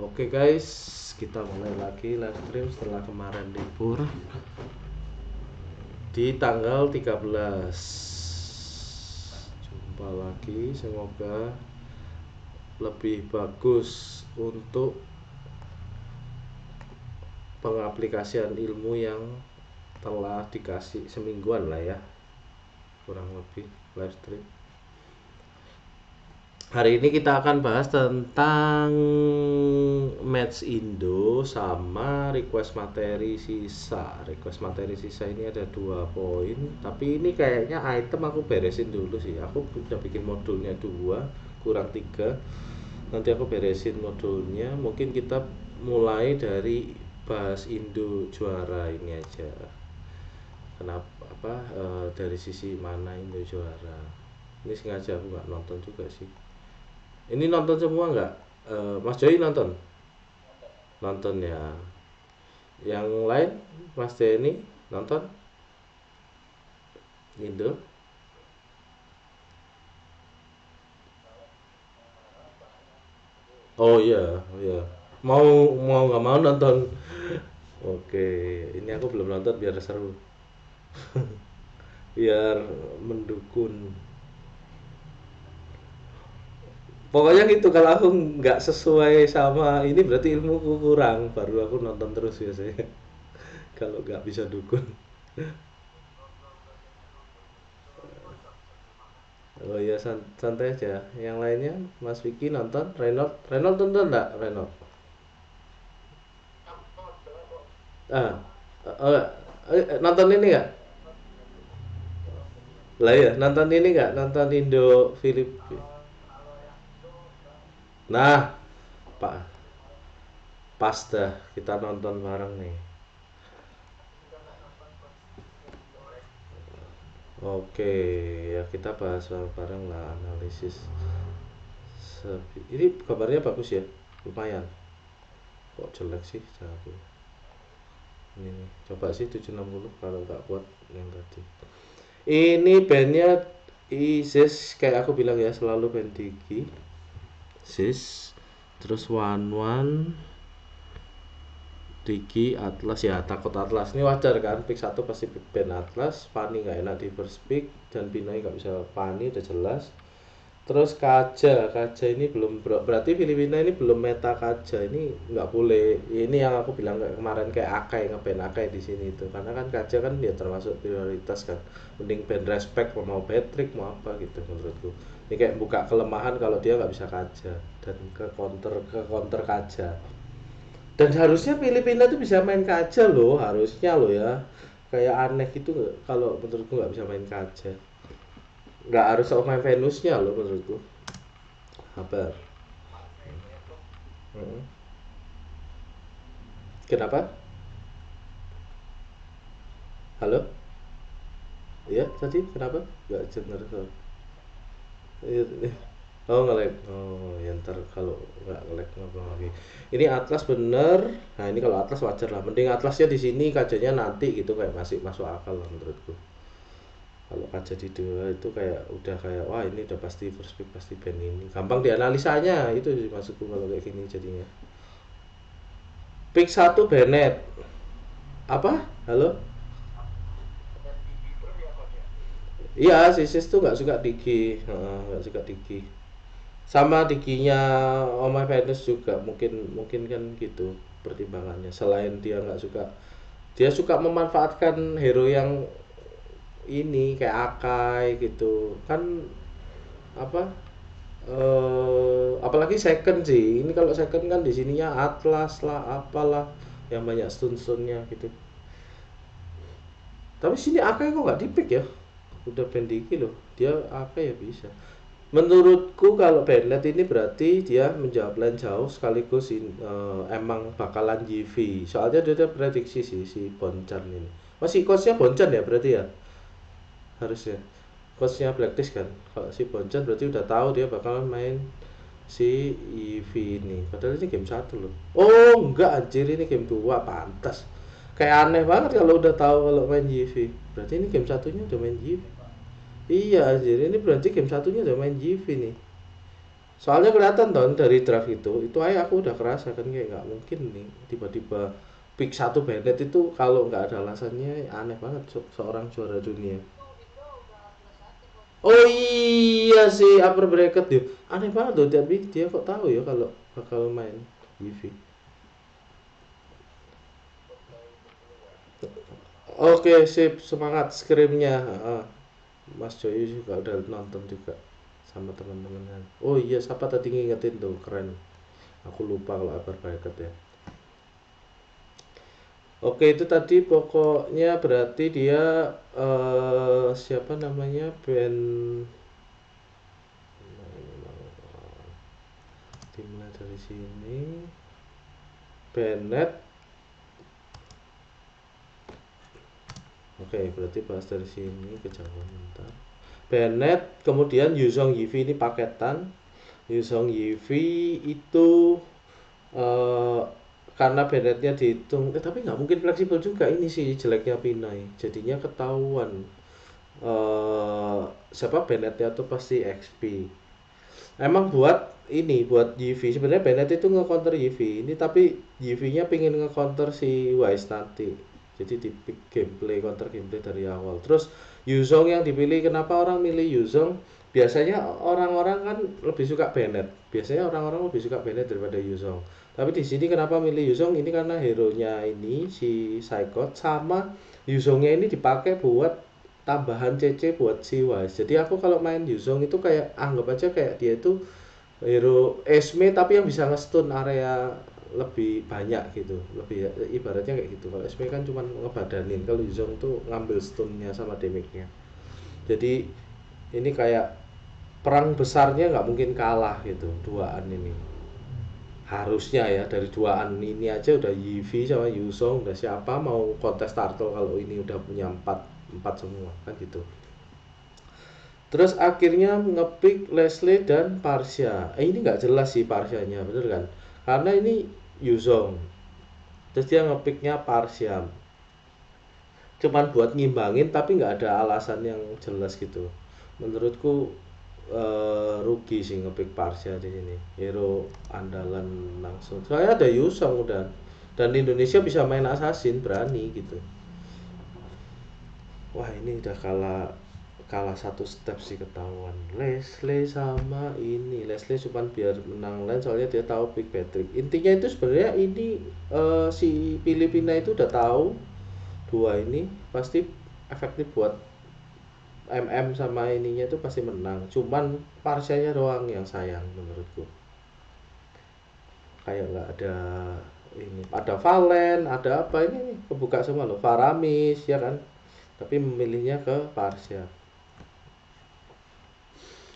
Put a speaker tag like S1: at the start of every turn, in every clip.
S1: Oke guys, kita mulai lagi live stream setelah kemarin libur di tanggal 13. Jumpa lagi, semoga lebih bagus untuk pengaplikasian ilmu yang telah dikasih semingguan lah ya, kurang lebih live stream. Hari ini kita akan bahas tentang match Indo sama request materi sisa. Request materi sisa ini ada 2 poin, tapi ini kayaknya item aku beresin dulu sih. Aku udah bikin modulnya 2, kurang 3. Nanti aku beresin modulnya. Mungkin kita mulai dari bahas Indo juara ini aja. Kenapa dari sisi mana Indo juara? Ini sengaja aku nggak nonton juga sih. Ini nonton semua nggak? Mas Joy nonton? Nonton ya. Yang lain, Mas Denny nonton? Indo? Oh iya, oh iya. Mau mau nggak mau nonton. Oke, ini aku belum nonton biar seru, biar mendukung. Pokoknya gitu, kalau aku nggak sesuai sama ini berarti ilmuku kurang, baru aku nonton terus biasanya. Kalau nggak bisa dukun. Oh iya, santai aja. Yang lainnya, Mas Vicky nonton, Reynold nonton enggak? Reynold. Ah, eh, nonton ini nggak? Lah ya, nonton ini nggak? Nonton Indo Filip. Nah, Pak, pas dah kita nonton bareng nih. Oke, ya kita bahas bareng lah analisis. Ini kabarnya bagus ya, lumayan. Kok jelek sih, aku. Ini nih, coba sih 760 kalau nggak kuat yang tadi. Ini bandnya Isis, kayak aku bilang ya, selalu band Diki. Sis, terus One One, Diki, Atlas ya, takut Atlas. Ini wajar kan, pick satu pasti band Atlas. Fanny nggak enak di first pick dan Pinoi nggak bisa Fanny, udah jelas. Terus Kaja ini belum, berarti Filipina ini belum meta Kaja, ini nggak boleh. Ini yang aku bilang kayak kemarin, kayak Akai, ngeband Akai di sini itu, karena kan Kaja kan dia termasuk prioritas kan. Mending band respect mau Patrick mau apa gitu menurutku. Ini kayak buka kelemahan kalau dia nggak bisa Kaja dan ke counter Kaja. Dan harusnya Filipina tuh bisa main Kaja loh, harusnya loh ya. Kayak aneh gitu kalau menurutku nggak bisa main Kaja. Nggak harus sama main Venusnya loh menurutku. Apa? Hmm. Kenapa? Halo? Iya tadi kenapa? Nggak denger soal. Iya, oh nge-lag. Oh ya ntar kalau nggak nge-lag ngobrol lagi. Ini Atlas bener. Nah ini kalau Atlas wajar lah. Mending Atlasnya di sini, kajanya nanti gitu, kayak masih masuk akal lah menurutku. Kalau kaca di dua itu kayak udah kayak wah ini udah pasti first pick, pasti band ini. Gampang dianalisanya, itu sih maksudku kalau kayak gini jadinya. Pick satu Bennett. Apa? Halo? Iya, Sisis tuh nggak suka Digi, heeh, nggak suka Digi. Sama Diginya Oma Venus juga, mungkin mungkin kan gitu pertimbangannya. Selain dia nggak suka, dia suka memanfaatkan hero yang ini kayak Akai gitu kan, apa, apalagi second sih. Ini kalau second kan di sininya Atlas lah, apalah yang banyak stun-stunnya gitu. Tapi sini Akai kok nggak di-pick ya? Udah Pendiki loh. Dia Akai ya bisa. Menurutku kalau Bennett ini berarti dia menjawab line jauh sekaligus emang bakalan GV. Soalnya dia ada prediksi sih si Bonchan ini. Masih coachnya Bonchan ya berarti ya? Harusnya. Coachnya Blacklist kan. Kalau si Bonchan berarti udah tahu dia bakalan main si EV ini. Padahal ini game satu loh. Oh enggak anjir, ini game 2 pantas. Kayak aneh banget kalau udah tahu kalau main GV. Berarti ini game satunya udah main GV. Iya anjir, ini berarti game satunya udah main GV nih. Soalnya kelihatan ton dari draft itu aja aku udah kerasa kan kayak nggak mungkin nih tiba-tiba pick satu Bennett itu kalau nggak ada alasannya aneh banget seorang juara dunia. Oh iya sih upper bracket ya. Aneh banget loh tapi dia kok tahu ya kalau bakal main Yivi. Oke, sip, semangat skrimnya. Mas Joyu juga udah nonton juga sama teman-teman. Oh iya, siapa tadi ngingetin tuh, keren. Aku lupa kalau upper bracket ya. Oke, itu tadi pokoknya berarti dia siapa namanya? Dimulai dari sini. Bennett. Oke, berarti bahas dari sini kejauhan bentar. Bennett, kemudian Yuzong Yivi ini paketan. Yuzong Yivi itu eh karena Bennettnya dihitung, tapi nggak mungkin fleksibel juga ini sih jeleknya Pinai. Jadinya ketahuan eh siapa Bennettnya tuh pasti XP. Emang buat ini buat Yivi sebenarnya Bennett itu nge-counter Yivi ini tapi Yivi-nya pingin nge-counter si Wise nanti. Jadi di pick gameplay counter gameplay dari awal. Terus Yuzong yang dipilih kenapa orang milih Yuzong? Biasanya orang-orang kan lebih suka Bennett. Biasanya orang-orang lebih suka Bennett daripada Yuzong. Tapi di sini kenapa milih Yuzong? Ini karena hero-nya ini si Psychot sama Yuzongnya ini dipakai buat tambahan CC buat si Wise. Jadi aku kalau main Yuzong itu kayak anggap aja kayak dia itu hero Esme tapi yang bisa nge-stun area lebih banyak gitu. Lebih ibaratnya kayak gitu. Kalau Esme kan cuma ngebadanin, kalau Yuzong tuh ngambil stunnya sama damage-nya. Jadi ini kayak perang besarnya nggak mungkin kalah gitu duaan ini. Harusnya ya dari duaan ini aja udah Yivi sama Yuzong udah siapa mau kontes turtle kalau ini udah punya empat empat semua kan gitu. Terus akhirnya ngepick Leslie dan Parsha. Ini nggak jelas sih Parshanya, bener kan? Karena ini Yuzong. Terus dia ngepicknya Parsha. Cuman buat ngimbangin tapi nggak ada alasan yang jelas gitu. Menurutku rugi sih ngepick Parsha di sini. Hero andalan langsung. Soalnya ada Yuzong udah. Dan Indonesia bisa main assassin berani gitu. Wah ini udah kalah kalah satu step sih ketahuan. Leslie sama ini Leslie cuma biar menang lain soalnya dia tahu Big Patrick. Intinya itu sebenarnya ini si Filipina itu udah tahu dua ini pasti efektif buat MM sama ininya itu pasti menang. Cuman Parsianya doang yang sayang menurutku. Kayak nggak ada ini ada Valen ada apa ini nih kebuka semua loh Faramis ya kan tapi memilihnya ke Parsia.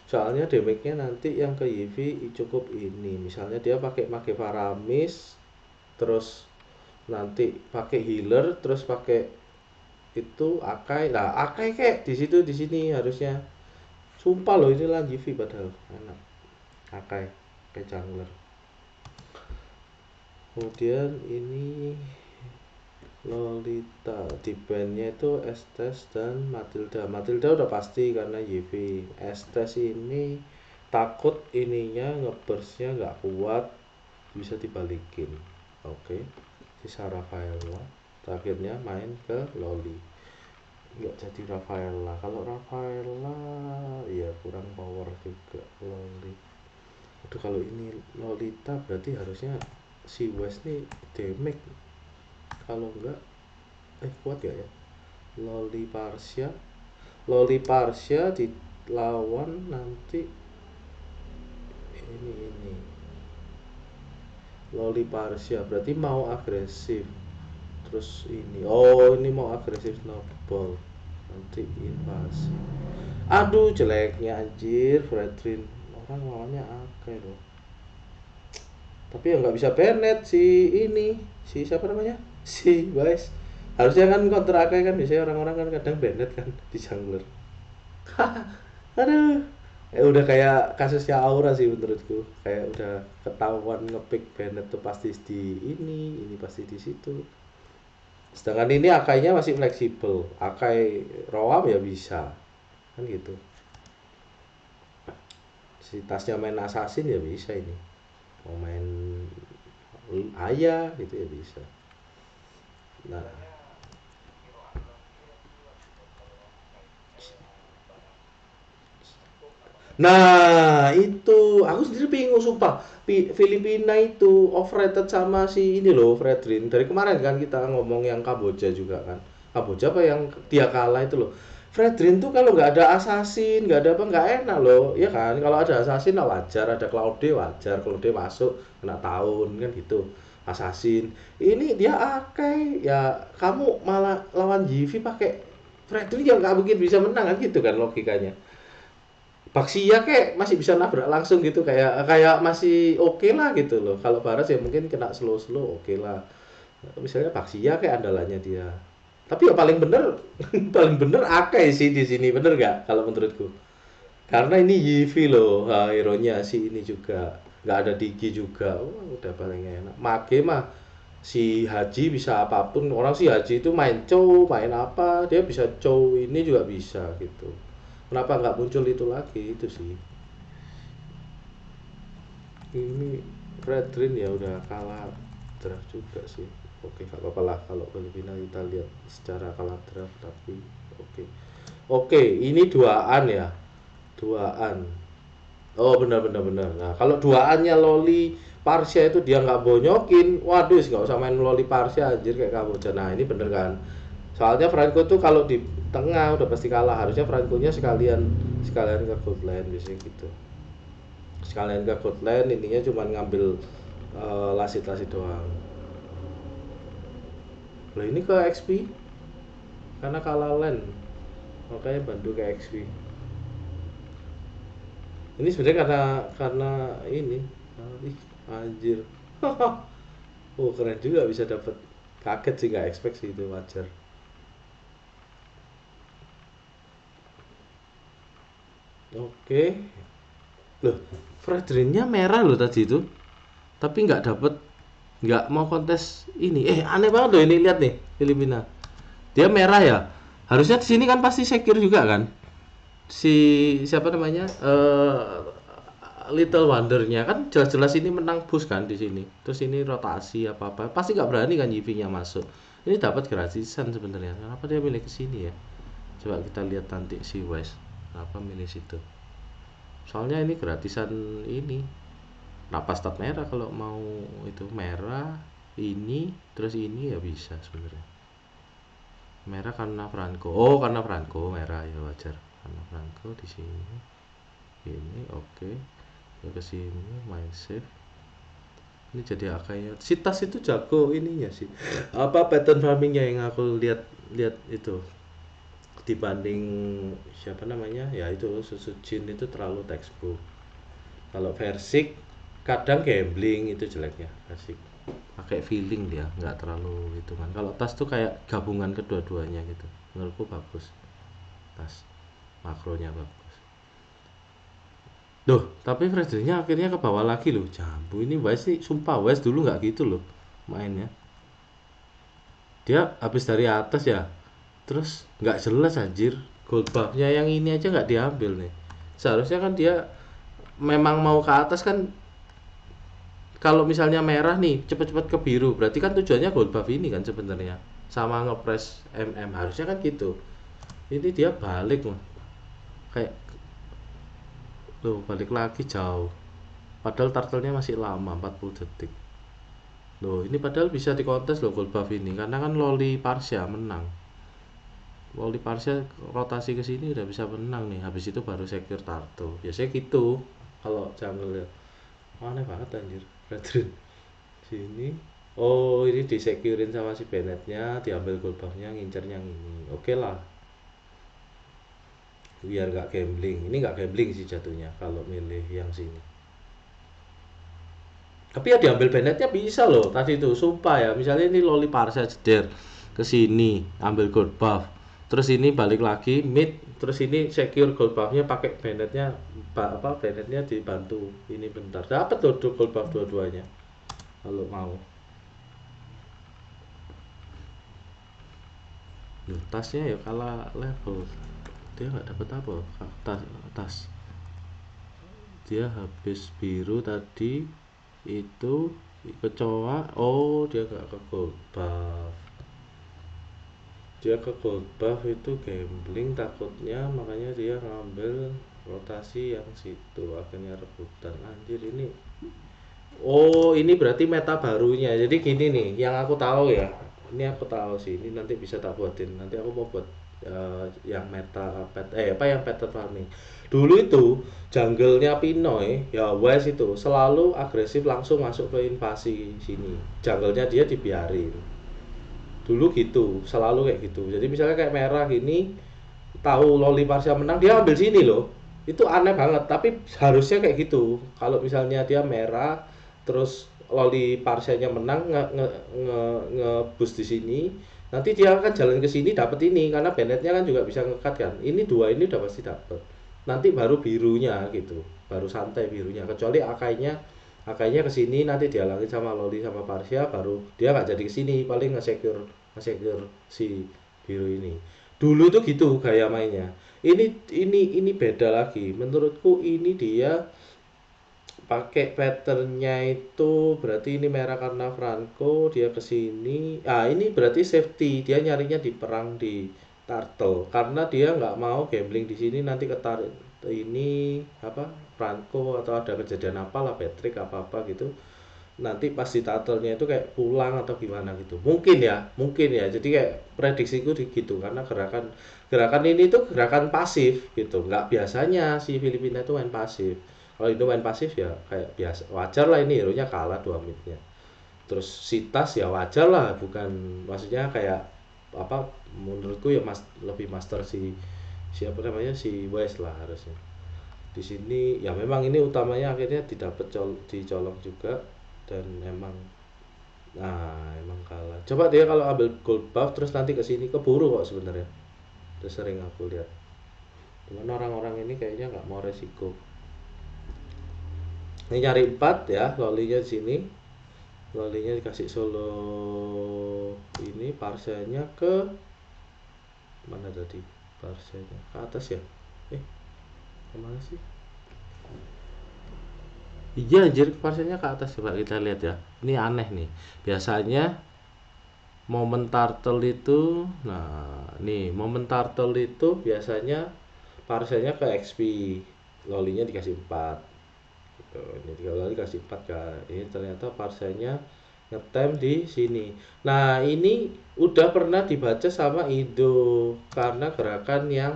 S1: Soalnya damage-nya nanti yang ke Yivi cukup ini. Misalnya dia pakai Faramis, terus nanti pakai healer, terus pakai itu Akai. Nah, Akai kayak di situ di sini harusnya. Sumpah loh ini lah Yivi padahal enak. Akai kayak jungler. Kemudian ini Lolita di bandnya itu Estes dan Matilda. Matilda udah pasti karena Yivi. Estes ini takut ininya ngeburstnya nggak kuat bisa dibalikin. Oke, sisa Rafaela. Terakhirnya main ke Loli. Nggak jadi Rafaela. Kalau Rafaela ya kurang power juga Loli. Aduh kalau ini Lolita berarti harusnya si West nih damage. Kalau enggak kuat gak ya? Loli Parsia. Loli Parsia dilawan nanti ini Loli Parsia berarti mau agresif terus ini oh ini mau agresif snowball nanti invasi aduh jeleknya anjir Fredrin orang lawannya akeh loh tapi ya nggak bisa Bennett si ini si siapa namanya si guys harusnya kan counter akeh kan biasanya orang-orang kan kadang Bennett kan di jungler aduh udah kayak kasusnya Aura sih menurutku kayak udah ketahuan ngepick Bennett tuh pasti di ini pasti di situ sedangkan ini akainya masih fleksibel akai roam ya bisa kan gitu si tasnya main assassin ya bisa ini, mau main ayah gitu ya bisa. Nah, nah itu aku sendiri bingung sumpah. Filipina itu overrated sama si ini loh Fredrin. Dari kemarin kan kita ngomong yang Kamboja juga kan. Kamboja apa yang dia kalah itu loh. Fredrin tuh kalau nggak ada assassin, nggak ada apa nggak enak loh, ya kan? Kalau ada assassin lah wajar, ada Claude wajar, Claude masuk kena tahun kan gitu. Assassin. Ini dia Akai ya kamu malah lawan JV pakai Fredrin yang nggak mungkin bisa menang kan gitu kan logikanya. Baxia kayak masih bisa nabrak langsung gitu kayak kayak masih oke lah gitu loh. Kalau Baras ya mungkin kena slow-slow oke lah. Misalnya Baxia kayak andalannya dia. Tapi ya paling bener paling bener Akai sih di sini bener gak kalau menurutku. Karena ini Yivi loh, hero-nya si ini juga. Nggak ada Digi juga. Oh, udah paling enak. Mage mah si Haji bisa apapun. Orang si Haji itu main cow, main apa, dia bisa cow ini juga bisa gitu. Kenapa nggak muncul itu lagi itu sih. Ini Fredrin ya udah kalah draft juga sih. Oke, nggak apa-apa lah kalau Filipina kita lihat secara kalah draft tapi oke. Oke, ini duaan ya. Duaan. Oh, benar benar benar. Nah, kalau duaannya Loli Parsia itu dia nggak bonyokin, waduh nggak usah main Loli Parsia anjir kayak Kamboja. Nah, ini bener kan. Soalnya Franco tuh kalau di tengah udah pasti kalah. Harusnya Franco-nya sekalian sekalian ke gold lane biasanya gitu. Sekalian ke gold lane intinya cuma ngambil lasit-lasit doang. Lah ini ke XP karena kalah lane. Makanya bantu ke XP. Ini sebenarnya karena ini. Ih, anjir. Oh, keren juga bisa dapat. Kaget sih nggak expect sih itu wajar. Oke. Loh, Fredrinnya merah loh tadi itu. Tapi nggak dapet, nggak mau kontes ini. Aneh banget loh ini lihat nih Filipina. Dia merah ya. Harusnya di sini kan pasti secure juga kan. Si siapa namanya? Little Wondernya kan jelas-jelas ini menang bus kan di sini. Terus ini rotasi apa-apa. Pasti nggak berani kan YV-nya masuk. Ini dapat gratisan sebenarnya. Kenapa dia milih ke sini ya? Coba kita lihat nanti si West. Kenapa milih situ? Soalnya ini gratisan ini. Kenapa start merah kalau mau itu merah ini terus ini ya bisa sebenarnya. Merah karena Franco. Oh, karena Franco merah ya wajar. Karena Franco di sini. Ini oke. Ya ke sini main save. Ini jadi akanya. Si Tas itu jago ininya sih. Apa pattern farmingnya yang aku lihat lihat itu dibanding siapa namanya? Ya itu Susujin itu terlalu textbook. Kalau Versik kadang gambling itu jeleknya Versik. Pakai feeling dia, nggak terlalu itu kan. Kalau Tas tuh kayak gabungan kedua-duanya gitu. Menurutku bagus. Tas makronya bagus. Duh, tapi Fredericknya akhirnya ke bawah lagi loh. Jambu ini West sih, sumpah West dulu nggak gitu loh mainnya. Dia habis dari atas ya, terus nggak jelas anjir. Gold buffnya yang ini aja nggak diambil nih. Seharusnya kan dia memang mau ke atas kan. Kalau misalnya merah nih, cepet-cepet ke biru. Berarti kan tujuannya gold buff ini kan sebenarnya. Sama ngepres MM harusnya kan gitu. Ini dia balik mah. Kayak tuh balik lagi jauh. Padahal turtle-nya masih lama 40 detik. Loh, ini padahal bisa dikontes loh gold buff ini karena kan Loli Parsia menang. Loli Parsia rotasi ke sini udah bisa menang nih. Habis itu baru secure turtle. Biasanya gitu kalau jungle ya. Aneh banget anjir. Brethren. Sini. Oh, ini disecurein sama si Bennett-nya, diambil gold buff-nya, ngincer yang ini. Oke lah. Biar nggak gambling. Ini nggak gambling sih jatuhnya kalau milih yang sini. Tapi ya diambil Bennett-nya bisa loh tadi itu sumpah ya, misalnya ini Loli Parsa jeder ke sini ambil gold buff, terus ini balik lagi mid, terus ini secure gold buff-nya pakai Bennett-nya, apa Bennett-nya dibantu ini bentar dapat tuh gold buff dua-duanya kalau mau. Loh, tasnya ya kalah level, dia nggak dapat apa tas tas dia habis biru tadi itu kecoa. Oh, dia nggak ke gold buff. Dia ke gold buff itu gambling takutnya, makanya dia ngambil rotasi yang situ, akhirnya rebutan. Anjir ini. Oh, ini berarti meta barunya. Jadi gini nih, yang aku tahu ya. Ini aku tahu sih. Ini nanti bisa tak buatin. Nanti aku mau buat yang meta apa yang pattern farming. Dulu itu jungle-nya Pinoy, ya West itu selalu agresif langsung masuk ke invasi sini. Jungle-nya dia dibiarin. Dulu gitu, selalu kayak gitu. Jadi misalnya kayak merah gini, tahu Loli Parsia menang, dia ambil sini loh. Itu aneh banget, tapi harusnya kayak gitu. Kalau misalnya dia merah, terus Loli Parsianya menang, nge boost di sini, nanti dia akan jalan ke sini dapat ini, karena Bennetnya kan juga bisa ngekat kan. Ini dua ini udah pasti dapat. Nanti baru birunya gitu, baru santai birunya. Kecuali akainya ke sini nanti dihalangi sama Loli sama Parsia, baru dia nggak jadi ke sini, paling nge-secure si biru ini. Dulu tuh gitu gaya mainnya. Ini beda lagi. Menurutku ini dia pakai patternnya itu berarti ini merah karena Franco, dia ke sini. Ah, ini berarti safety. Dia nyarinya di perang di turtle karena dia nggak mau gambling di sini nanti ketarik ini apa Franco atau ada kejadian apa lah Patrick apa apa gitu, nanti pas di turtle-nya itu kayak pulang atau gimana gitu, mungkin ya, jadi kayak prediksiku gitu karena gerakan gerakan ini tuh gerakan pasif gitu, nggak biasanya si Filipina itu main pasif. Kalau itu main pasif ya kayak biasa, wajar lah, ini hero nya kalah 2 mitnya, terus si Tas ya wajar lah, bukan maksudnya kayak apa, menurutku ya lebih master si siapa namanya si West lah harusnya di sini. Ya memang ini utamanya akhirnya dicolong juga, dan emang emang kalah. Coba dia kalau ambil gold buff terus nanti ke sini keburu kok sebenarnya. Udah sering aku lihat. Cuman orang-orang ini kayaknya nggak mau resiko. Ini nyari 4 ya, lolinya di sini. Lolinya dikasih solo ini, parsanya ke mana tadi? Parsanya ke atas ya? Kemana sih? Iya anjir, parsanya ke atas, coba kita lihat ya. Ini aneh nih. Biasanya momen turtle itu, nah nih momen turtle itu biasanya parsanya ke XP, lolinya dikasih 4 gitu. Ini 3 loli dikasih 4 kan, ini ternyata parsanya ngetem di sini. Nah ini udah pernah dibaca sama Indo karena gerakan yang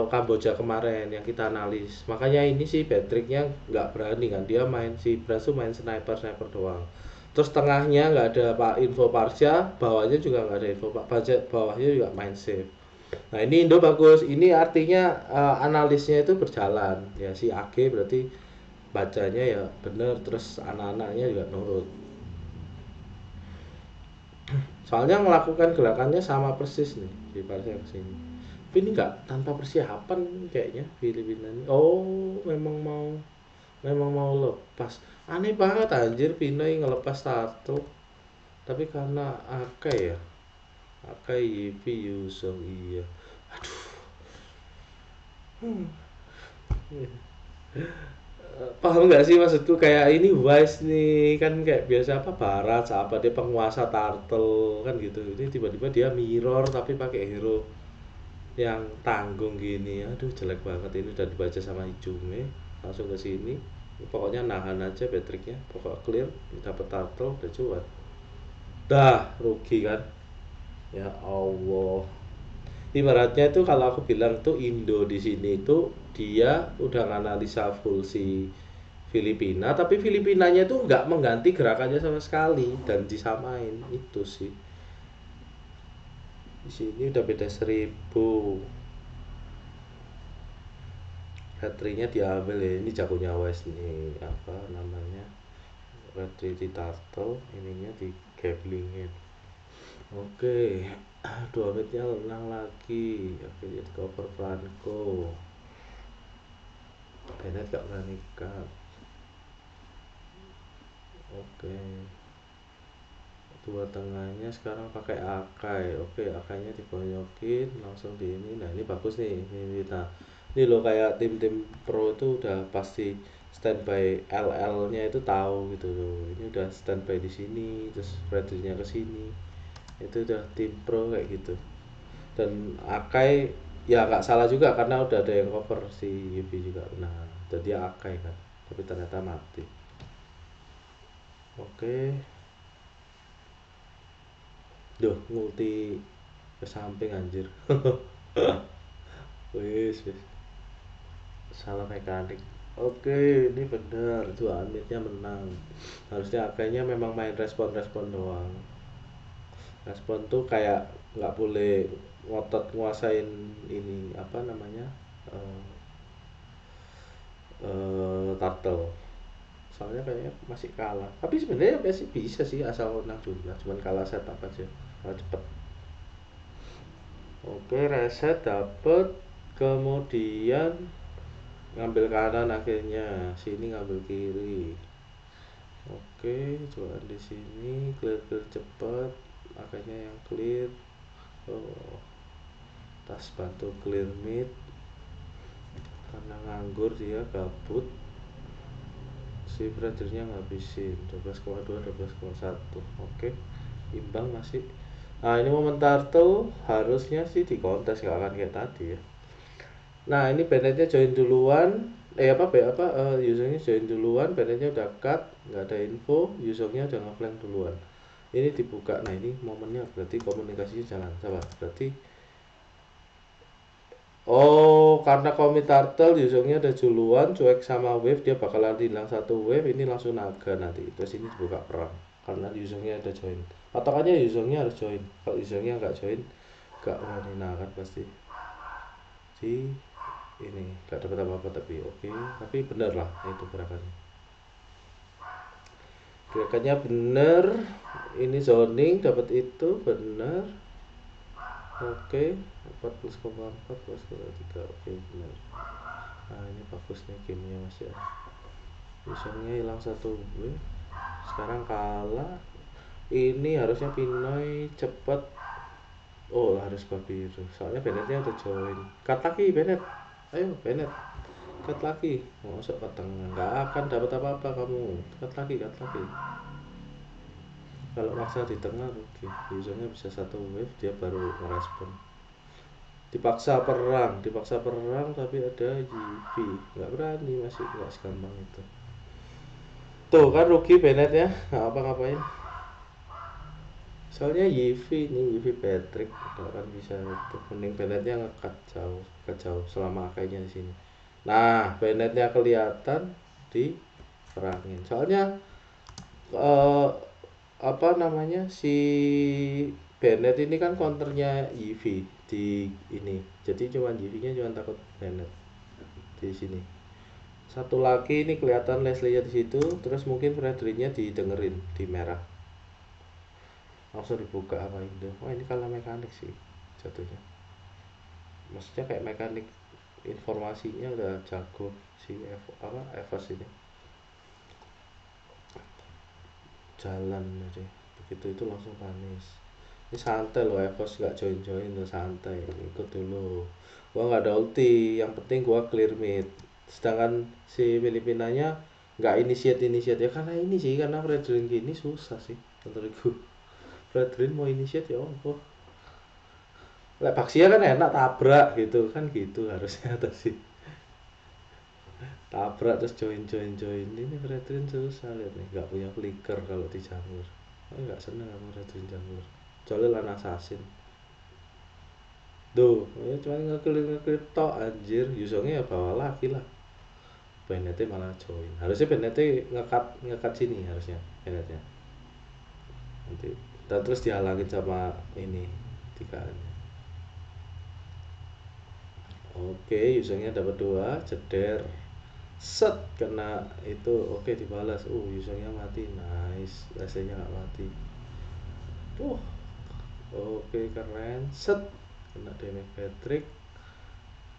S1: Kamboja kemarin yang kita analis, makanya ini sih Patricknya nggak berani kan, dia main si Brasu main sniper doang, terus tengahnya nggak ada pak info Parsya, bawahnya juga nggak ada info pak budget, bawahnya juga main safe. Nah ini Indo bagus, ini artinya analisnya itu berjalan ya, si AG berarti bacanya ya bener, terus anak-anaknya juga nurut, soalnya melakukan gerakannya sama persis nih di Parsya kesini. Tapi ini nggak tanpa persiapan kayaknya Filipina ini. Oh memang mau lepas, aneh banget anjir Pinoy ngelepas satu, tapi karena Akai ya, Akai Yipi Yusong, iya. Aduh. Paham nggak sih maksudku, kayak ini Wise nih kan kayak biasa apa Barat apa dia penguasa turtle kan gitu, ini tiba-tiba dia mirror tapi pakai hero yang tanggung gini. Aduh jelek banget, ini udah dibaca sama Ijume, langsung ke sini. Pokoknya nahan aja Patricknya, pokok clear dapat turtle udah cuat, dah rugi kan. Ya Allah, ibaratnya itu kalau aku bilang tuh Indo di sini itu dia udah nganalisa full si Filipina, tapi Filipinanya tuh nggak mengganti gerakannya sama sekali dan disamain itu sih. Di sini udah beda 1000. Baterainya diambil ya, ini jagonya West nih, apa namanya, baterai di turtle, ininya di gablingin. Oke, 2 menitnya menang lagi. Oke, jadi cover Franco. Bennett gak berani cut. Oke, dua tengahnya sekarang pakai Akai. Oke, Akainya dibanyokin langsung di ini. Nah ini bagus nih, ini kita Ini loh kayak tim-tim pro itu udah pasti standby LL-nya itu tahu gitu loh. Ini udah standby di sini, terus Fredericknya ke sini. Itu udah tim pro kayak gitu. Dan Akai ya nggak salah juga karena udah ada yang cover si Yubi juga. Nah, jadi Akai kan. Tapi ternyata mati. Oke. Duh, multi ke samping anjir. Wis, wis. Salah mekanik. Oke, ini benar. Dua amitnya menang. Harusnya kayaknya memang main respon-respon doang. Respon tuh kayak nggak boleh ngotot nguasain ini apa namanya eh turtle. Soalnya kayaknya masih kalah. Tapi sebenarnya masih bisa sih asal menang juga. Cuman kalah setup aja. Kalah cepet. Oke, reset dapet. Kemudian ngambil kanan akhirnya. Sini ngambil kiri. Oke, coba di sini clear clear cepet, makanya yang clear. Oh, tas bantu clear mid karena nganggur dia gabut. Si Brothernya ngabisin 12,2 12,1. Oke, imbang masih. Nah, ini momen turtle harusnya sih di kontes gak akan kayak tadi ya. Nah, ini banditnya join duluan. Usernya join duluan, banditnya udah cut, nggak ada info, usernya udah ngeflank duluan. Ini dibuka. Nah, ini momennya berarti komunikasinya jalan. Coba, berarti karena commit turtle usernya udah duluan, cuek sama wave, dia bakalan hilang satu wave, ini langsung naga nanti. Terus ini dibuka perang karena usernya udah join. Patokannya usernya harus join. Kalau usernya nggak join, nggak berani naga pasti. Di ini nggak dapat apa-apa tapi oke, tapi bener lah itu gerakannya bener. Ini zoning dapat itu bener. Oke, 14,4 plus 3. Oke, bener. Nah, ini bagus nih gamenya Mas ya. Misalnya hilang satu gue. Sekarang kalah. Ini harusnya Pinoy cepet. Oh, harus babi itu. Soalnya Bennetnya udah join. Cut lagi Bennett. Ayo Bennett. Cut lagi. Masuk ke tengah. Nggak akan dapat apa-apa kamu. Cut lagi, cut lagi. Kalau maksa di tengah rugi. Usernya bisa satu wave dia baru merespon. Dipaksa perang tapi ada GV. Nggak berani, masih nggak segampang itu. Tuh kan rugi Bennett ya, nggak apa-ngapain. Soalnya Yivi ini Yivi Patrick nggak akan bisa itu. Mending Bennettnya ngekat jauh selama kayaknya di sini. Nah, Bennettnya kelihatan di perangin. Soalnya eh, apa namanya si Bennett ini kan counternya Yivi di ini. Jadi cuman Yivinya cuma takut Bennett di sini. Satu lagi ini kelihatan Leslie-nya di situ, terus mungkin Fredericknya didengerin di merah. Langsung dibuka apa itu. Oh, ini kalah mekanik sih jatuhnya. Maksudnya kayak mekanik informasinya udah jago si Evos ini. Jalan aja begitu itu langsung panis. Ini santai loh, Evos gak join tuh, santai ikut dulu. Gua nggak ada ulti, yang penting gua clear mid. Sedangkan si Filipinanya nggak initiate ya, karena ini sih karena Fredrin gini susah sih menurutku. Fredrin mau initiate ya oh. Lek Baxia kan enak tabrak gitu kan, gitu harusnya tuh sih. Tabrak terus join ini Fredrin susah lihat nih, nggak punya flicker kalau di jungle. Oh, nggak seneng aku Fredrin jungle, soalnya lan assassin. Duh, ya cuma ngeklip tok anjir, Yusongnya ya bawa lagi lah. Bennett malah join, harusnya Bennett ngekat sini harusnya Bennett nanti, dan terus dihalangin sama ini tiga. Oke, usernya dapat 2, ceder. Set kena itu, oke dibalas. Usernya mati, nice. Rasanya nggak mati. Tuh, oke keren. Set kena damage Patrick.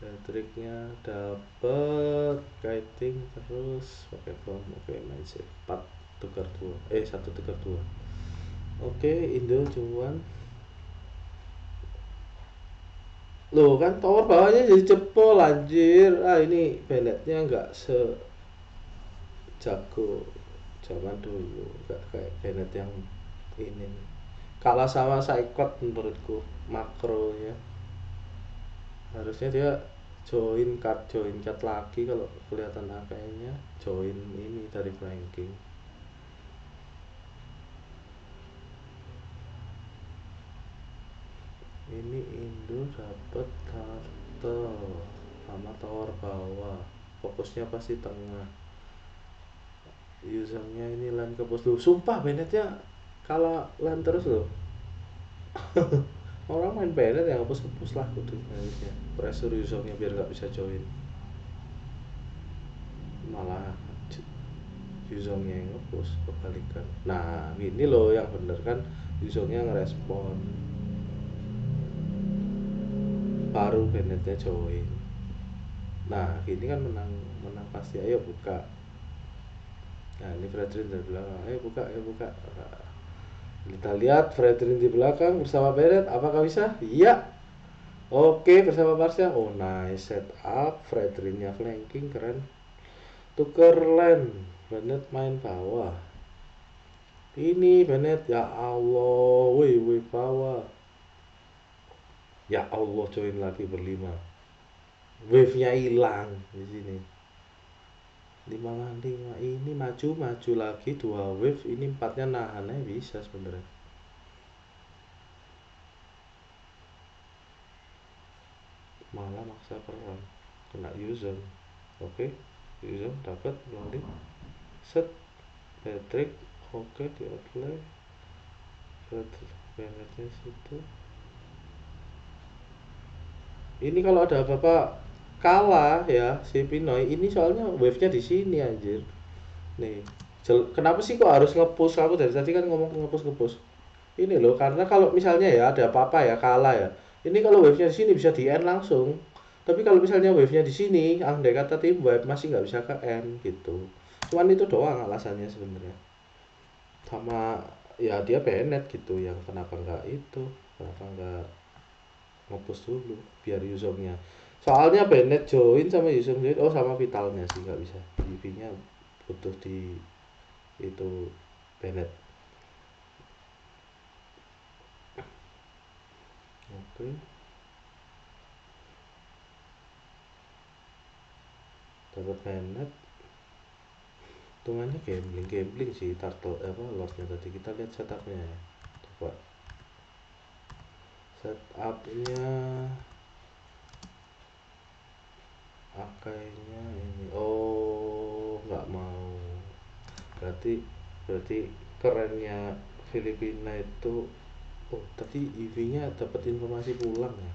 S1: Patricknya dapat kiting terus pakai bom. Oke, main save 4 tukar 2. 1 tukar 2. Oke, Indo cuan. Loh kan tower bawahnya jadi jebol anjir. Ah ini Bennetnya nggak sejago zaman dulu, nggak kayak Bennett yang ini nih. Kalah sama Saikot menurutku makronya. Harusnya dia join card lagi kalau kelihatan APN-nya join ini dari flanking. Ini Indo dapat turtle sama tower bawah, fokusnya pasti tengah. Usernya ini land ke pos dulu, sumpah Bennetnya kalah land terus loh. Orang main Bennett yang ngepus lah kudu harusnya pressure usernya biar nggak bisa join, malah usernya yang ngepus kebalikan. Nah ini loh yang bener kan, usernya ngerespon baru Bennettnya join. Nah ini kan menang, menang pasti. Ayo buka. Nah ini Fredrin dari belakang, ayo buka, ayo buka. Nah, kita lihat Fredrin di belakang bersama Bennett, apakah bisa? Iya. Oke, bersama Marsha. Oh nice setup, Fredrinnya flanking keren. Tuker lane, Bennett main bawah. Ini Bennett, ya Allah, wih wih bawah. Ya Allah, join lagi berlima. Wave-nya hilang di sini. 5 ini maju lagi 2 wave, ini empatnya nahannya bisa sebenarnya. Malah maksa perang, kena user. Oke, user dapat loading set Patrick. Oke, di outlay Bennetnya situ. Ini kalau ada apa-apa kalah ya si Pinoy ini, soalnya wave-nya di sini anjir. Nih, kenapa sih kok harus ngepush? Kamu dari tadi kan ngomong ngepush. Ini loh, karena kalau misalnya ya ada apa-apa ya kalah ya. Ini kalau wave-nya di sini bisa di end langsung. Tapi kalau misalnya wave-nya di sini, andai kata tim wave masih nggak bisa ke end gitu. Cuman itu doang alasannya sebenarnya. Sama ya dia Bennett gitu yang kenapa nggak itu, kenapa nggak ngepush dulu biar Yuzongnya. Soalnya Bennett join sama Yuzong join, oh sama vitalnya sih nggak bisa. EV-nya butuh di itu Bennett. Oke, dapat Bennett. Hitungannya gambling sih turtle apa lordnya tadi. Kita lihat setupnya ya, coba setupnya. Akainya ini, oh nggak mau. Berarti berarti kerennya Filipina itu, oh tadi EV nya dapat informasi pulang ya.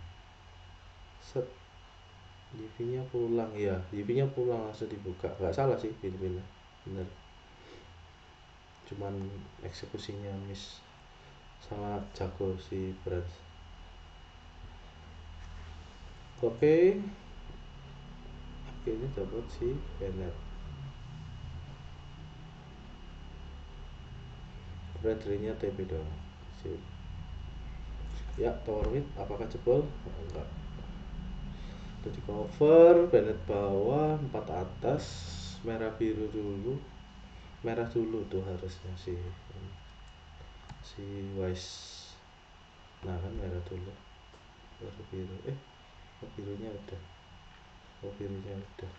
S1: Set EV nya pulang ya, EV nya pulang langsung dibuka, nggak salah sih Filipina, bener. Cuman eksekusinya miss, sangat jago si Brand. Oke, akhirnya dapat si Bennett. Bradley-nya TP dong. Sip. Ya, tower mid apakah jebol? Oh, enggak. Jadi cover, Bennett bawah, 4 atas, merah biru dulu. Merah dulu tuh harusnya si Wise. Nah kan merah dulu, baru biru. Oh, birunya udah. Oh, birunya udah.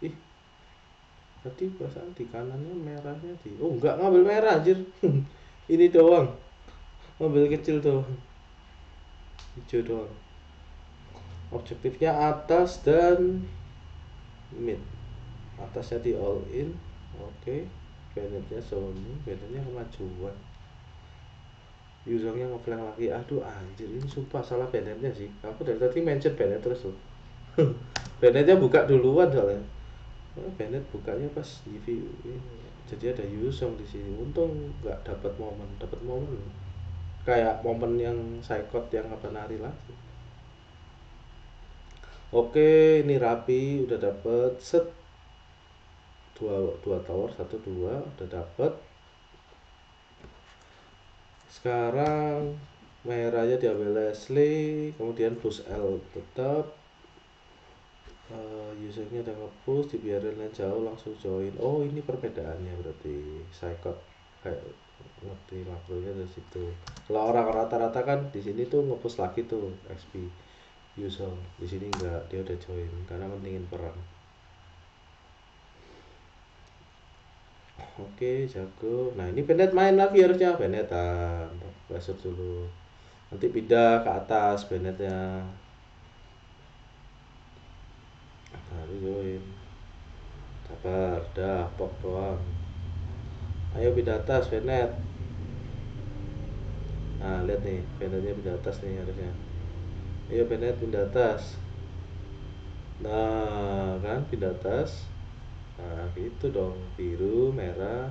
S1: Ih, tadi perasaan di kanannya merahnya di. Oh, enggak ngambil merah anjir. Ini doang. Ngambil kecil doang. Hijau doang. Objektifnya atas dan mid. Atasnya di all in. Oke, Bennettnya Sony, Bennettnya kemajuan. Usernya ngeflank lagi, aduh anjir ini sumpah salah Bennettnya sih. Aku dari tadi mention Bennett terus loh. Bennettnya buka duluan soalnya. Bennett bukanya pas EV ini. Jadi ada Yusong di sini. Untung nggak dapat momen kayak momen yang Saikot yang apa nari lagi. Oke, ini rapi udah dapet set dua tower, satu dua udah dapet. Sekarang merahnya diambil Leslie, kemudian push L tetap. Usernya udah nge-push, dibiarin yang jauh langsung join. Oh, ini perbedaannya berarti cycle kayak ngerti makronya dari situ. Kalau orang rata-rata kan di sini tuh nge-push lagi tuh XP user, di sini enggak, dia udah join karena mentingin perang. Oke, jago. Nah, ini Bennett main lagi harusnya. Bennett basut dulu. Nanti pindah ke atas Bennettnya. Baru join. Sabar, dah, pok doang. Ayo pindah atas Bennett. Nah, lihat nih, Bennettnya pindah atas nih harusnya. Ayo Bennett pindah atas. Nah, kan pindah atas. Nah, gitu dong. Biru, merah.